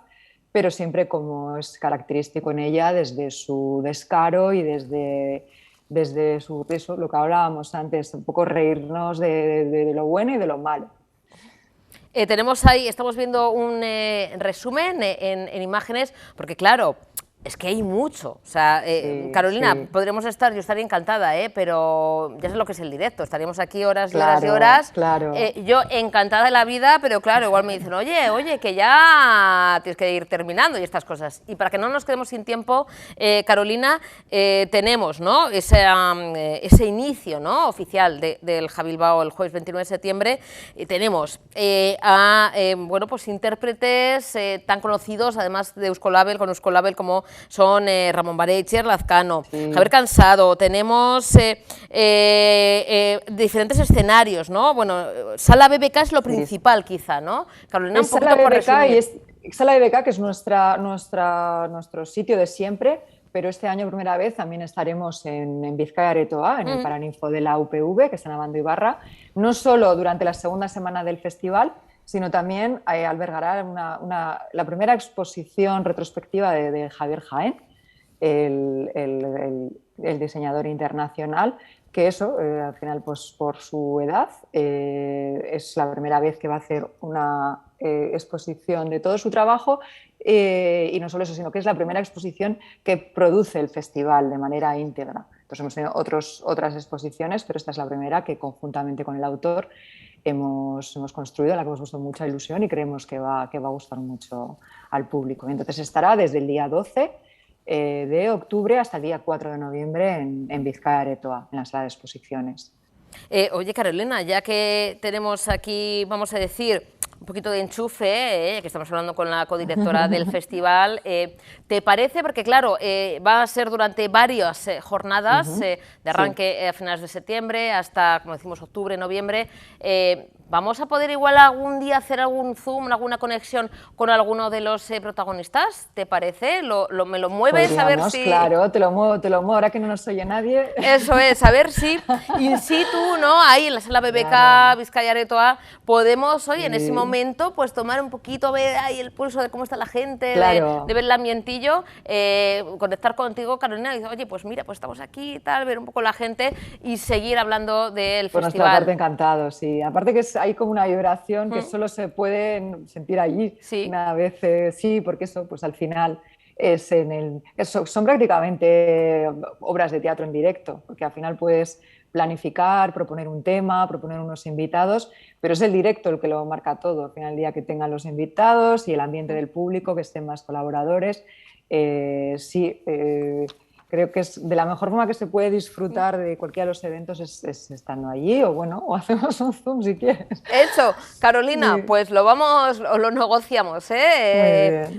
pero siempre, como es característico en ella, desde su descaro y desde eso, lo que hablábamos antes, un poco reírnos de lo bueno y de lo malo. Tenemos ahí, estamos viendo un resumen en imágenes, porque claro, es que hay mucho. O sea, Carolina, sí. podríamos estar, yo estaría encantada, pero ya sé lo que es el directo, estaríamos aquí horas y Claro, horas y horas. claro. Yo encantada de la vida, pero claro, igual me dicen, oye, que ya tienes que ir terminando y estas cosas. Y para que no nos quedemos sin tiempo, Carolina, tenemos, ¿no?, ese inicio, ¿no?, oficial del Jabilbao el jueves 29 de septiembre. Tenemos bueno, pues intérpretes tan conocidos, además de Euskolabel, con Euskolabel, como son Ramón Barecher, Lazcano, Javier Cansado. Tenemos diferentes escenarios, ¿no? Bueno, Sala BBK es lo principal, quizá, ¿no? Carolina, un poquito por resumir. Sala BBK, que es nuestro sitio de siempre, pero este año, primera vez, también estaremos en Bizkaia Aretoa, en el Paraninfo de la UPV, que está en Abando Ibarra, no solo durante la segunda semana del festival, sino también albergará la primera exposición retrospectiva de Javier Jaén, el diseñador internacional, que eso, al final, pues por su edad, es la primera vez que va a hacer una exposición de todo su trabajo, y no solo eso, sino que es la primera exposición que produce el festival de manera íntegra. Entonces hemos tenido otras exposiciones, pero esta es la primera que conjuntamente con el autor hemos construido, a la que hemos puesto mucha ilusión y creemos que va a gustar mucho al público. Entonces estará desde el día 12 de octubre hasta el día 4 de noviembre en Bizkaia Aretoa, en la sala de exposiciones. Oye, Carolina, ya que tenemos aquí, vamos a decir, un poquito de enchufe, que estamos hablando con la codirectora del festival, ¿te parece? Porque claro, va a ser durante varias jornadas, de arranque a finales de septiembre hasta, como decimos, octubre, noviembre. ¿Vamos a poder igual algún día hacer algún zoom, alguna conexión con alguno de los protagonistas? ¿Te parece? ¿Me lo mueves? Podríamos, a ver si... Claro, te lo muevo, ahora que no nos oye nadie. Eso es, a ver si in situ, ¿no?, ahí en la sala BBK, claro, Bizkaia Aretoa, podemos hoy en ese momento pues tomar un poquito, ver ahí el pulso de cómo está la gente, claro, de ver el ambientillo, conectar contigo, Carolina, y decir, oye, pues mira, pues estamos aquí y tal, ver un poco la gente y seguir hablando del Por festival. nuestra parte, encantados, sí. Aparte que hay como una vibración que solo se puede sentir allí. Sí. Una vez, sí, porque eso, pues al final son prácticamente obras de teatro en directo, porque al final puedes planificar, proponer un tema, proponer unos invitados, pero es el directo el que lo marca todo. Al final, el día que tengan los invitados y el ambiente del público, que estén más colaboradores, creo que es de la mejor forma que se puede disfrutar de cualquiera de los eventos es estando allí, o bueno, o hacemos un Zoom si quieres. Hecho, Carolina, pues lo negociamos,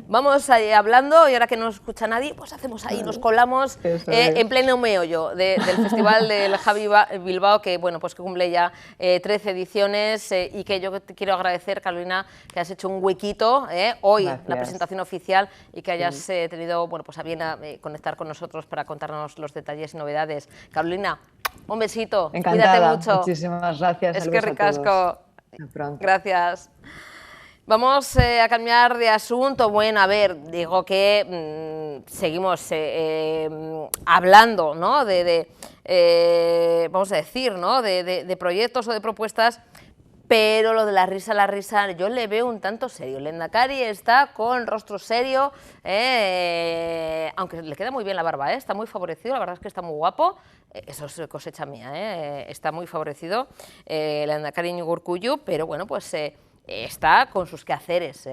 vamos hablando, y ahora que no nos escucha nadie, pues hacemos ahí, nos colamos en pleno meollo del Festival del Jabilbao, que bueno, pues que cumple ya 13 ediciones, y que yo te quiero agradecer, Carolina, que has hecho un huequito hoy, la presentación oficial, y que hayas tenido, bueno, pues a bien conectar con nosotros para contarnos los detalles y novedades. Carolina, un besito. Encantada. Cuídate mucho. Muchísimas gracias. Es que ricasco. Hasta pronto. Gracias. Vamos a cambiar de asunto. Bueno, a ver, digo que seguimos hablando, ¿no?, vamos a decir, ¿no?, de proyectos o de propuestas, pero lo de la risa, yo le veo un tanto serio. El Lehendakari está con rostro serio, aunque le queda muy bien la barba, está muy favorecido, la verdad es que está muy guapo. Eso es cosecha mía, está muy favorecido el Lehendakari Iñigo Urkullu, pero bueno, pues está con sus quehaceres,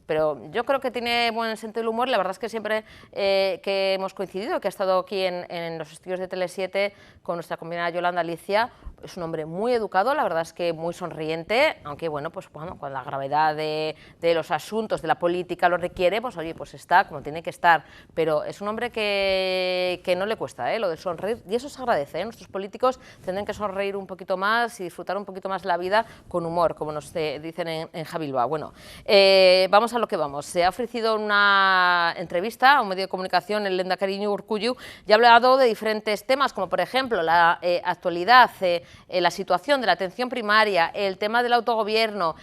pero yo creo que tiene buen sentido del humor. La verdad es que siempre que hemos coincidido, que ha estado aquí en los estudios de Tele7 con nuestra compañera Yolanda Alicia, es un hombre muy educado, la verdad es que muy sonriente, aunque bueno, pues cuando la gravedad de los asuntos, de la política lo requiere, pues oye, pues está como tiene que estar, pero es un hombre que no le cuesta lo de sonreír, y eso se agradece, Nuestros políticos tendrán que sonreír un poquito más y disfrutar un poquito más la vida con humor, como nos dicen en Jabilbao. Bueno, vamos a lo que vamos. Se ha ofrecido una entrevista a un medio de comunicación, el Lehendakari Iñigo Urkullu, y ha hablado de diferentes temas, como por ejemplo la actualidad la situación de la atención primaria, el tema del autogobierno,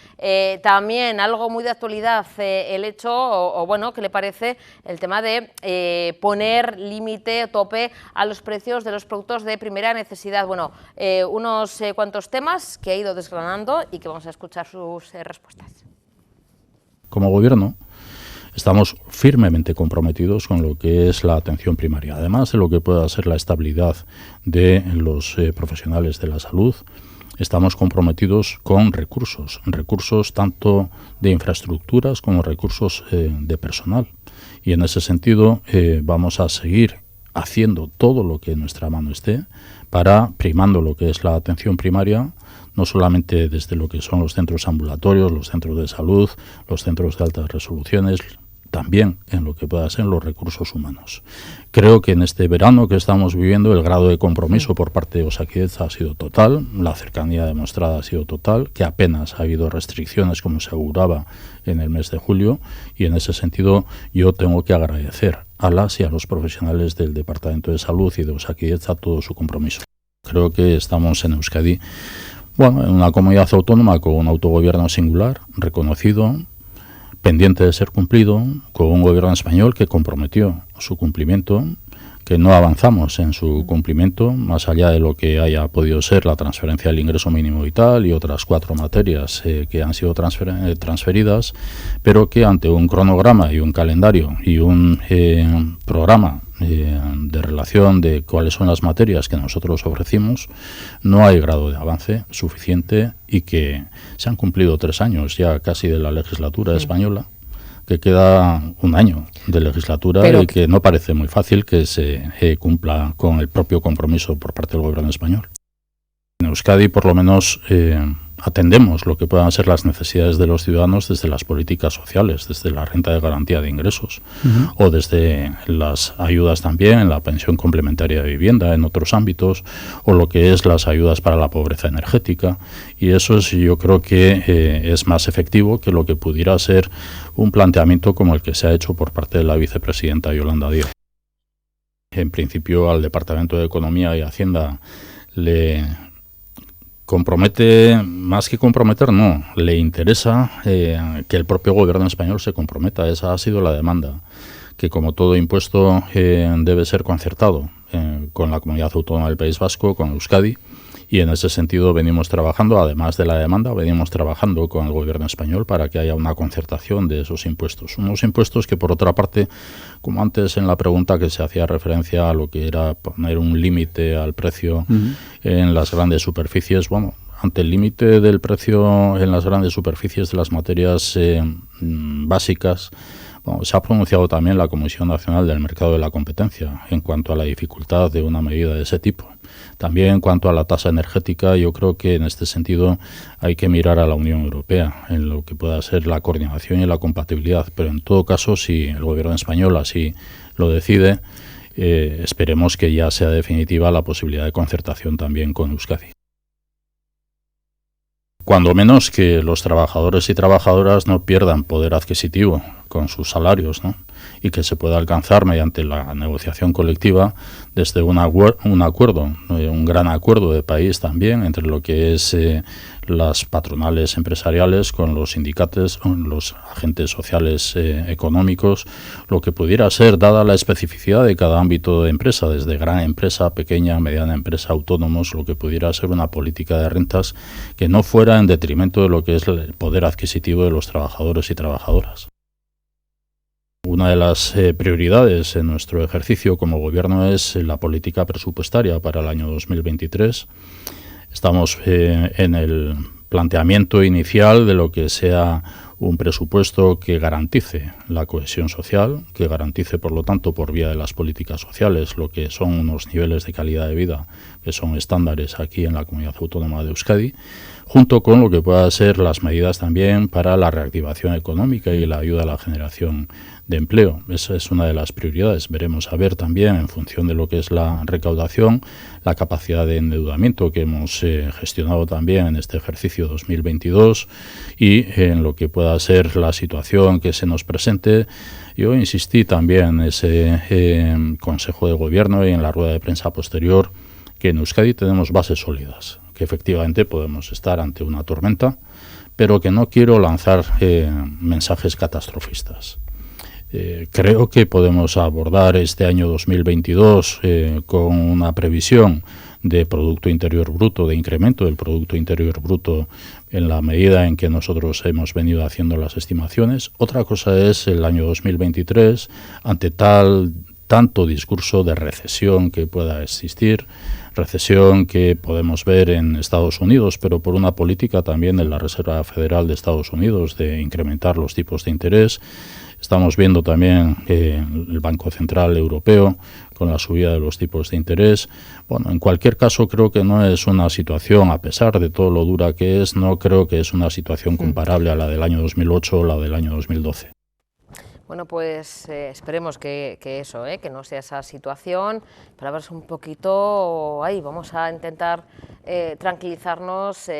también algo muy de actualidad, el hecho, bueno, ¿qué le parece el tema de poner límite, tope a los precios de los productos de primera necesidad? Bueno, unos cuantos temas que ha ido desgranando y que vamos a escuchar sus respuestas. Como Gobierno estamos firmemente comprometidos con lo que es la atención primaria, además de lo que pueda ser la estabilidad de los profesionales de la salud. Estamos comprometidos con recursos tanto de infraestructuras como recursos de personal. Y en ese sentido vamos a seguir haciendo todo lo que en nuestra mano esté para primando lo que es la atención primaria, no solamente desde lo que son los centros ambulatorios, los centros de salud, los centros de altas resoluciones, también en lo que pueda ser los recursos humanos. Creo que en este verano que estamos viviendo el grado de compromiso por parte de Osakidetza ha sido total, la cercanía demostrada ha sido total, que apenas ha habido restricciones como se auguraba en el mes de julio, y en ese sentido yo tengo que agradecer a las y a los profesionales del Departamento de Salud y de Osakidetza todo su compromiso. Creo que estamos en Euskadi, bueno, en una comunidad autónoma con un autogobierno singular, reconocido, pendiente de ser cumplido, con un gobierno español que comprometió su cumplimiento, que no avanzamos en su cumplimiento, más allá de lo que haya podido ser la transferencia del ingreso mínimo vital y otras 4 materias que han sido transferidas, pero que ante un cronograma y un calendario y un programa de relación de cuáles son las materias que nosotros ofrecimos, no hay grado de avance suficiente y que se han cumplido 3 años ya casi de la legislatura española, que queda un año de legislatura, pero y que no parece muy fácil que se cumpla con el propio compromiso por parte del gobierno español. En Euskadi, por lo menos, atendemos lo que puedan ser las necesidades de los ciudadanos desde las políticas sociales, desde la renta de garantía de ingresos, o desde las ayudas también en la pensión complementaria de vivienda, en otros ámbitos, o lo que es las ayudas para la pobreza energética. Y eso es, yo creo que es más efectivo que lo que pudiera ser un planteamiento como el que se ha hecho por parte de la vicepresidenta Yolanda Díaz. En principio, al Departamento de Economía y Hacienda le compromete, más que comprometer, no, le interesa que el propio gobierno español se comprometa. Esa ha sido la demanda, que como todo impuesto debe ser concertado con la Comunidad Autónoma del País Vasco, con Euskadi, y en ese sentido venimos trabajando, además de la demanda, venimos trabajando con el gobierno español para que haya una concertación de esos impuestos. Unos impuestos que, por otra parte, como antes en la pregunta que se hacía referencia a lo que era poner un límite al precio en las grandes superficies, bueno, ante el límite del precio en las grandes superficies de las materias básicas, bueno, se ha pronunciado también la Comisión Nacional del Mercado de la Competencia en cuanto a la dificultad de una medida de ese tipo. También en cuanto a la tasa energética, yo creo que en este sentido hay que mirar a la Unión Europea en lo que pueda ser la coordinación y la compatibilidad, pero en todo caso, si el gobierno español así lo decide, esperemos que ya sea definitiva la posibilidad de concertación también con Euskadi. Cuando menos que los trabajadores y trabajadoras no pierdan poder adquisitivo con sus salarios, ¿no? Y que se pueda alcanzar mediante la negociación colectiva desde un acuerdo, un gran acuerdo de país también entre lo que es las patronales empresariales con los sindicatos, los agentes sociales económicos, lo que pudiera ser, dada la especificidad de cada ámbito de empresa, desde gran empresa, pequeña, mediana empresa, autónomos, lo que pudiera ser una política de rentas que no fuera en detrimento de lo que es el poder adquisitivo de los trabajadores y trabajadoras. Una de las prioridades en nuestro ejercicio como Gobierno es la política presupuestaria para el año 2023. Estamos en el planteamiento inicial de lo que sea un presupuesto que garantice la cohesión social, que garantice, por lo tanto, por vía de las políticas sociales, lo que son unos niveles de calidad de vida que son estándares aquí en la Comunidad Autónoma de Euskadi, junto con lo que puedan ser las medidas también para la reactivación económica y la ayuda a la generación de empleo. Esa es una de las prioridades. Veremos a ver también, en función de lo que es la recaudación, la capacidad de endeudamiento que hemos gestionado también en este ejercicio 2022 y en lo que pueda ser la situación que se nos presente. Yo insistí también en ese Consejo de Gobierno y en la rueda de prensa posterior que en Euskadi tenemos bases sólidas, que efectivamente podemos estar ante una tormenta, pero que no quiero lanzar mensajes catastrofistas. Creo que podemos abordar este año 2022 con una previsión de Producto Interior Bruto, de incremento del Producto Interior Bruto en la medida en que nosotros hemos venido haciendo las estimaciones. Otra cosa es el año 2023, ante tanto discurso de recesión que pueda existir, recesión que podemos ver en Estados Unidos, pero por una política también de la Reserva Federal de Estados Unidos de incrementar los tipos de interés. Estamos viendo también el Banco Central Europeo con la subida de los tipos de interés. Bueno, en cualquier caso, creo que no es una situación, a pesar de todo lo dura que es, no creo que es una situación comparable a la del año 2008 o la del año 2012. Bueno, pues esperemos que eso, que no sea esa situación. Palabras un poquito, vamos a intentar tranquilizarnos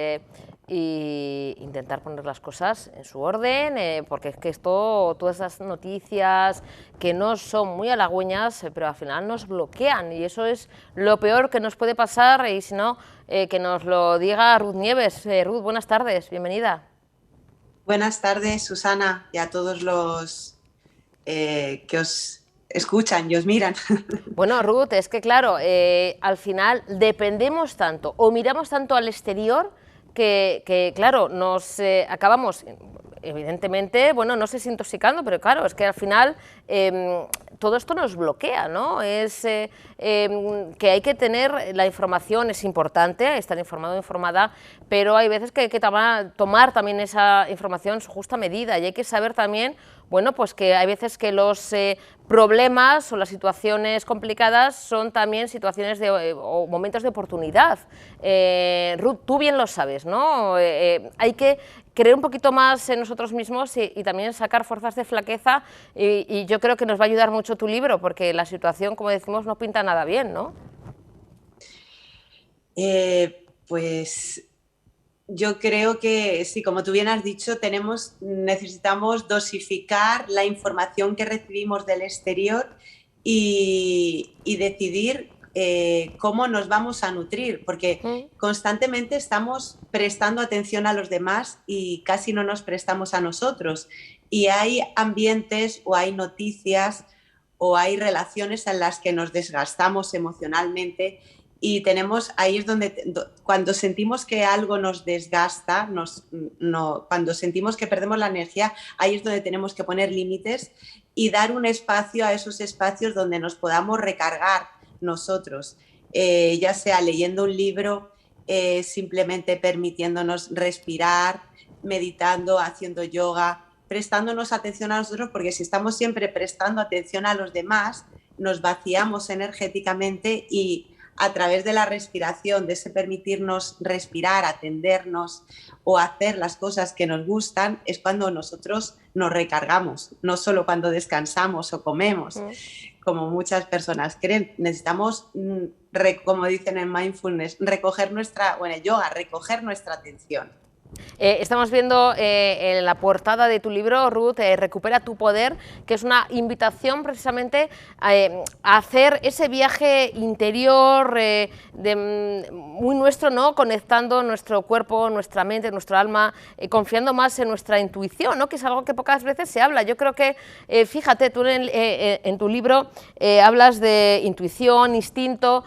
y intentar poner las cosas en su orden, porque es que todas esas noticias que no son muy halagüeñas, pero al final nos bloquean, y eso es lo peor que nos puede pasar, y si no, que nos lo diga Ruth Nieves. Ruth, buenas tardes, bienvenida. Buenas tardes, Susana, y a todos los que os escuchan y os miran. Bueno, Ruth, es que claro, al final dependemos tanto o miramos tanto al exterior que claro, nos acabamos, evidentemente, bueno, no sé si intoxicando, pero claro, es que al final todo esto nos bloquea, ¿no? Es que hay que tener, la información es importante, estar informado o informada, pero hay veces que hay que tomar también esa información en su justa medida, y hay que saber también, bueno, pues que hay veces que los problemas o las situaciones complicadas son también situaciones o momentos de oportunidad. Ruth, tú bien lo sabes, ¿no? Hay que creer un poquito más en nosotros mismos y también sacar fuerzas de flaqueza, y yo creo que nos va a ayudar mucho tu libro, porque la situación, como decimos, no pinta nada bien, ¿no? Pues yo creo que sí, como tú bien has dicho, necesitamos dosificar la información que recibimos del exterior y decidir cómo nos vamos a nutrir, porque constantemente estamos prestando atención a los demás y casi no nos prestamos a nosotros. Y hay ambientes o hay noticias o hay relaciones en las que nos desgastamos emocionalmente, y ahí es donde, cuando sentimos que algo nos desgasta, cuando sentimos que perdemos la energía, ahí es donde tenemos que poner límites y dar un espacio a esos espacios donde nos podamos recargar nosotros, ya sea leyendo un libro, simplemente permitiéndonos respirar, meditando, haciendo yoga, prestándonos atención a nosotros, porque si estamos siempre prestando atención a los demás, nos vaciamos energéticamente, y a través de la respiración, de ese permitirnos respirar, atendernos o hacer las cosas que nos gustan, es cuando nosotros nos recargamos, no solo cuando descansamos o comemos, como muchas personas creen. Necesitamos, como dicen en mindfulness, recoger nuestra atención. Estamos viendo en la portada de tu libro, Ruth, Recupera tu poder, que es una invitación precisamente a hacer ese viaje interior muy nuestro, ¿no? Conectando nuestro cuerpo, nuestra mente, nuestro alma, confiando más en nuestra intuición, ¿no? Que es algo que pocas veces se habla. Yo creo que, fíjate, tú en tu libro hablas de intuición, instinto,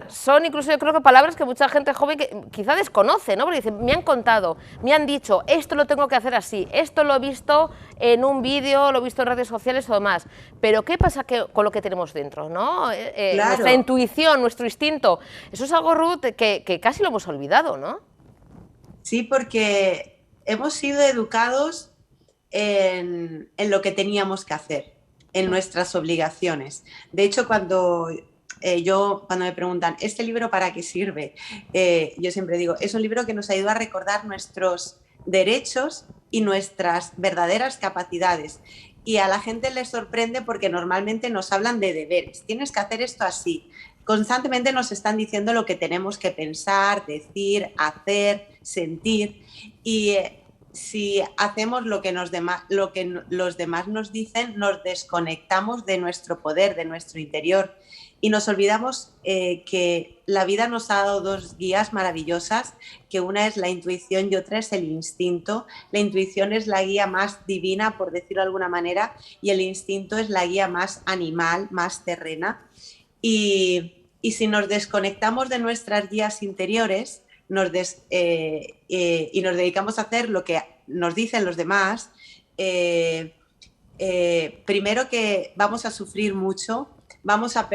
son incluso, yo creo que palabras que mucha gente joven quizá desconoce, ¿no? Porque dicen, me han contado, me han dicho, esto lo tengo que hacer así, esto lo he visto en un vídeo, lo he visto en redes sociales o demás, pero ¿qué pasa con lo que tenemos dentro, ¿no? Claro. Nuestra intuición, nuestro instinto, eso es algo, Ruth, que casi lo hemos olvidado, ¿no? Sí, porque hemos sido educados en lo que teníamos que hacer, en nuestras obligaciones. De hecho, cuando me preguntan, ¿este libro para qué sirve? Yo siempre digo, es un libro que nos ayuda a recordar nuestros derechos y nuestras verdaderas capacidades. Y a la gente les sorprende porque normalmente nos hablan de deberes. Tienes que hacer esto así. Constantemente nos están diciendo lo que tenemos que pensar, decir, hacer, sentir. Y si hacemos lo que los demás nos dicen, nos desconectamos de nuestro poder, de nuestro interior. y nos olvidamos que la vida nos ha dado dos guías maravillosas, que una es la intuición y otra es el instinto. La intuición es la guía más divina, por decirlo de alguna manera, y el instinto es la guía más animal, más terrena. Y si nos desconectamos de nuestras guías interiores y nos dedicamos a hacer lo que nos dicen los demás, primero que vamos a sufrir mucho, vamos a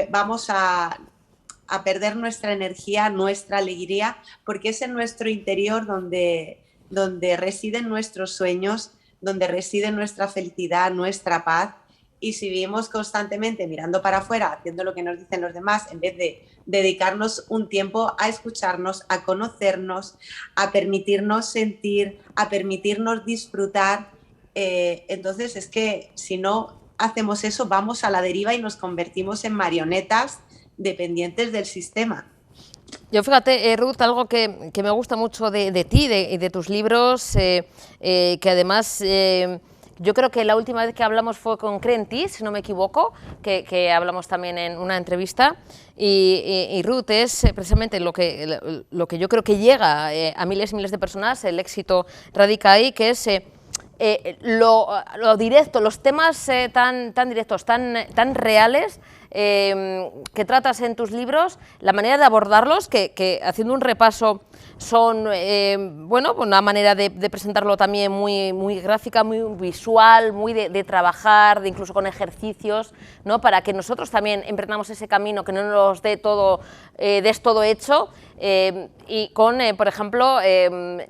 perder nuestra energía, nuestra alegría, porque es en nuestro interior donde residen nuestros sueños, donde reside nuestra felicidad, nuestra paz. Y si vivimos constantemente mirando para afuera, haciendo lo que nos dicen los demás, en vez de dedicarnos un tiempo a escucharnos, a conocernos, a permitirnos sentir, a permitirnos disfrutar, entonces es que si no hacemos eso, vamos a la deriva y nos convertimos en marionetas dependientes del sistema. Yo fíjate, Ruth, algo que me gusta mucho de ti y de tus libros, que además yo creo que la última vez que hablamos fue con Crenti, si no me equivoco, que hablamos también en una entrevista, y Ruth es precisamente lo que yo creo que llega a miles y miles de personas, el éxito radica ahí, que es lo directo, los temas tan directos, tan reales, que tratas en tus libros, la manera de abordarlos, que haciendo un repaso son, bueno, una manera de presentarlo también muy gráfica, muy visual, muy de trabajar, incluso con ejercicios, ¿no? Para que nosotros también emprendamos ese camino, que no nos dé todo, des todo hecho, y con, por ejemplo,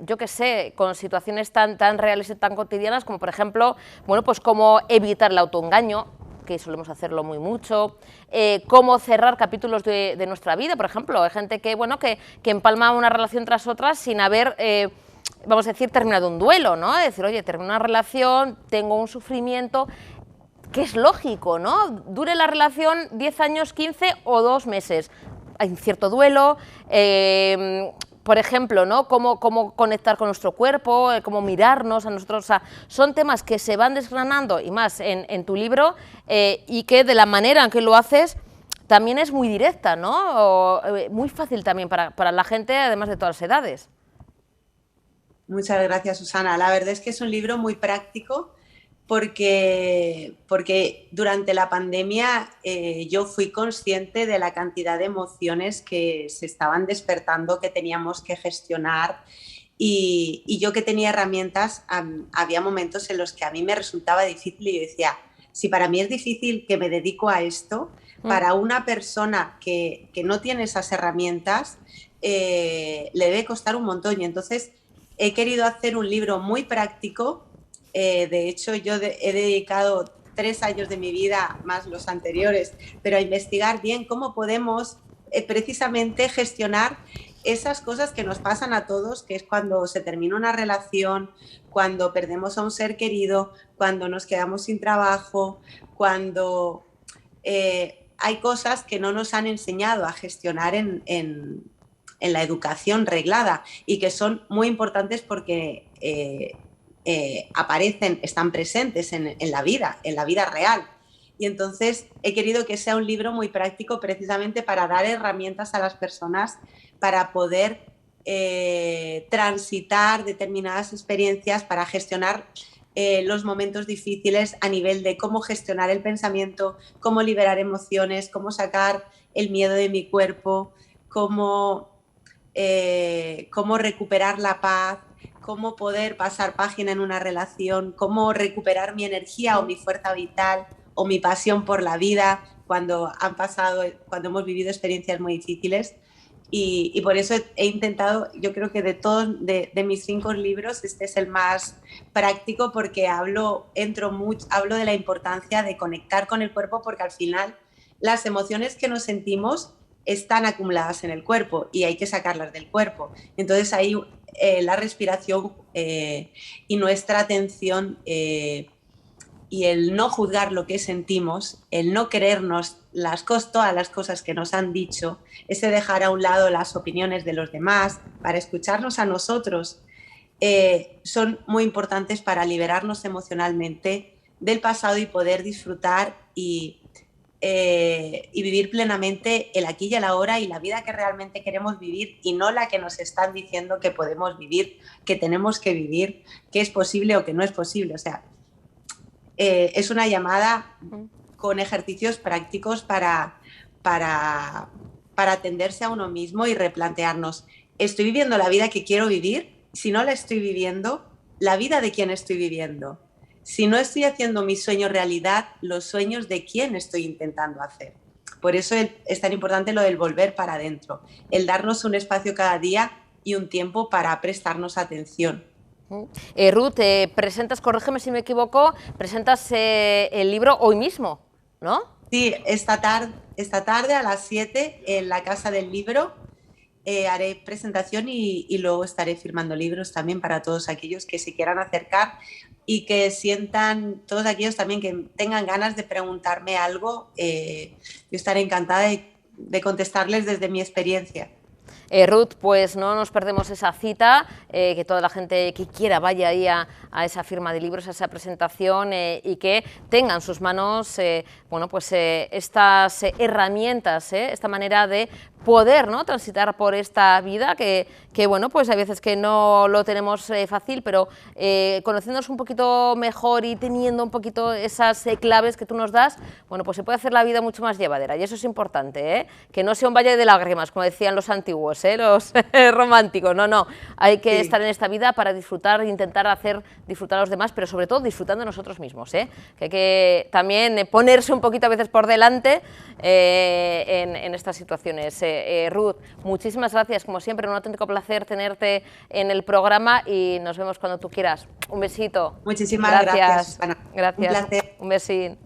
yo qué sé, con situaciones tan reales y tan cotidianas como, por ejemplo, bueno, pues cómo evitar el autoengaño, que solemos hacerlo muy mucho, cómo cerrar capítulos de nuestra vida, por ejemplo. Hay gente que, bueno, que empalma una relación tras otra sin haber, vamos a decir, terminado un duelo, ¿no? Es decir, oye, termino una relación, tengo un sufrimiento, que es lógico, ¿no? Dure la relación 10 años, 15 o 2 meses. Hay un cierto duelo, por ejemplo, ¿no? Cómo conectar con nuestro cuerpo, cómo mirarnos a nosotros. O sea, son temas que se van desgranando, y más en tu libro, y que de la manera en que lo haces también es muy directa, ¿no? Muy fácil también para la gente, además de todas las edades. Muchas gracias, Susana. La verdad es que es un libro muy práctico, porque durante la pandemia yo fui consciente de la cantidad de emociones que se estaban despertando, que teníamos que gestionar, y yo que tenía herramientas, había momentos en los que a mí me resultaba difícil y yo decía, si para mí es difícil que me dedico a esto, para una persona que no tiene esas herramientas le debe costar un montón. Y entonces he querido hacer un libro muy práctico. De hecho, yo he dedicado 3 años de mi vida, más los anteriores, pero a investigar bien cómo podemos precisamente gestionar esas cosas que nos pasan a todos, que es cuando se termina una relación, cuando perdemos a un ser querido, cuando nos quedamos sin trabajo, cuando hay cosas que no nos han enseñado a gestionar en la educación reglada, y que son muy importantes porque aparecen, están presentes en la vida real. Y entonces he querido que sea un libro muy práctico, precisamente para dar herramientas a las personas para poder transitar determinadas experiencias, para gestionar los momentos difíciles a nivel de cómo gestionar el pensamiento, cómo liberar emociones, cómo sacar el miedo de mi cuerpo, cómo recuperar la paz, cómo poder pasar página en una relación, cómo recuperar mi energía o mi fuerza vital o mi pasión por la vida cuando hemos vivido experiencias muy difíciles. Y por eso he intentado, yo creo que de mis 5 libros, este es el más práctico, porque hablo de la importancia de conectar con el cuerpo, porque al final las emociones que nos sentimos están acumuladas en el cuerpo y hay que sacarlas del cuerpo. Entonces ahí la respiración y nuestra atención y el no juzgar lo que sentimos, el no creernos todas las cosas que nos han dicho, ese dejar a un lado las opiniones de los demás para escucharnos a nosotros, son muy importantes para liberarnos emocionalmente del pasado y poder disfrutar y y vivir plenamente el aquí y el ahora y la vida que realmente queremos vivir y no la que nos están diciendo que podemos vivir, que tenemos que vivir, que es posible o que no es posible. O sea, es una llamada con ejercicios prácticos para atenderse a uno mismo y replantearnos, ¿estoy viviendo la vida que quiero vivir? Si no la estoy viviendo, ¿la vida de quién estoy viviendo? Si no estoy haciendo mis sueños realidad, los sueños de quién estoy intentando hacer. Por eso es tan importante lo del volver para adentro, el darnos un espacio cada día y un tiempo para prestarnos atención. Ruth, presentas, corrígeme si me equivoco, presentas el libro hoy mismo, ¿no? Sí, esta tarde a las 7 en la Casa del Libro haré presentación y luego estaré firmando libros también para todos aquellos que se quieran acercar y que sientan, todos aquellos también que tengan ganas de preguntarme algo, yo estaré encantada de contestarles desde mi experiencia. Ruth, pues no nos perdemos esa cita, que toda la gente que quiera vaya ahí a esa firma de libros, a esa presentación y que tenga en sus manos bueno, pues, estas herramientas, esta manera de poder, ¿no?, transitar por esta vida que bueno, pues hay veces que no lo tenemos fácil, pero conociéndonos un poquito mejor y teniendo un poquito esas claves que tú nos das, bueno, pues se puede hacer la vida mucho más llevadera y eso es importante, que no sea un valle de lágrimas, como decían los antiguos, los románticos, no, hay que estar en esta vida para disfrutar, intentar hacer disfrutar a los demás, pero sobre todo disfrutando de nosotros mismos, que hay que también ponerse un poquito a veces por delante en estas situaciones. Ruth, muchísimas gracias, como siempre, un auténtico placer tenerte en el programa y nos vemos cuando tú quieras. Un besito. Muchísimas gracias. Gracias. Un placer. Un besín.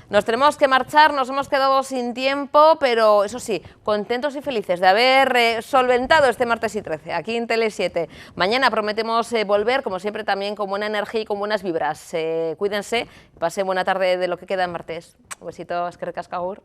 Nos tenemos que marchar, nos hemos quedado sin tiempo, pero eso sí, contentos y felices de haber solventado este martes y 13 aquí en Tele7. Mañana prometemos volver, como siempre, también con buena energía y con buenas vibras. Cuídense, pasen buena tarde de lo que queda en martes. Un besito, eskerrik asko, agur.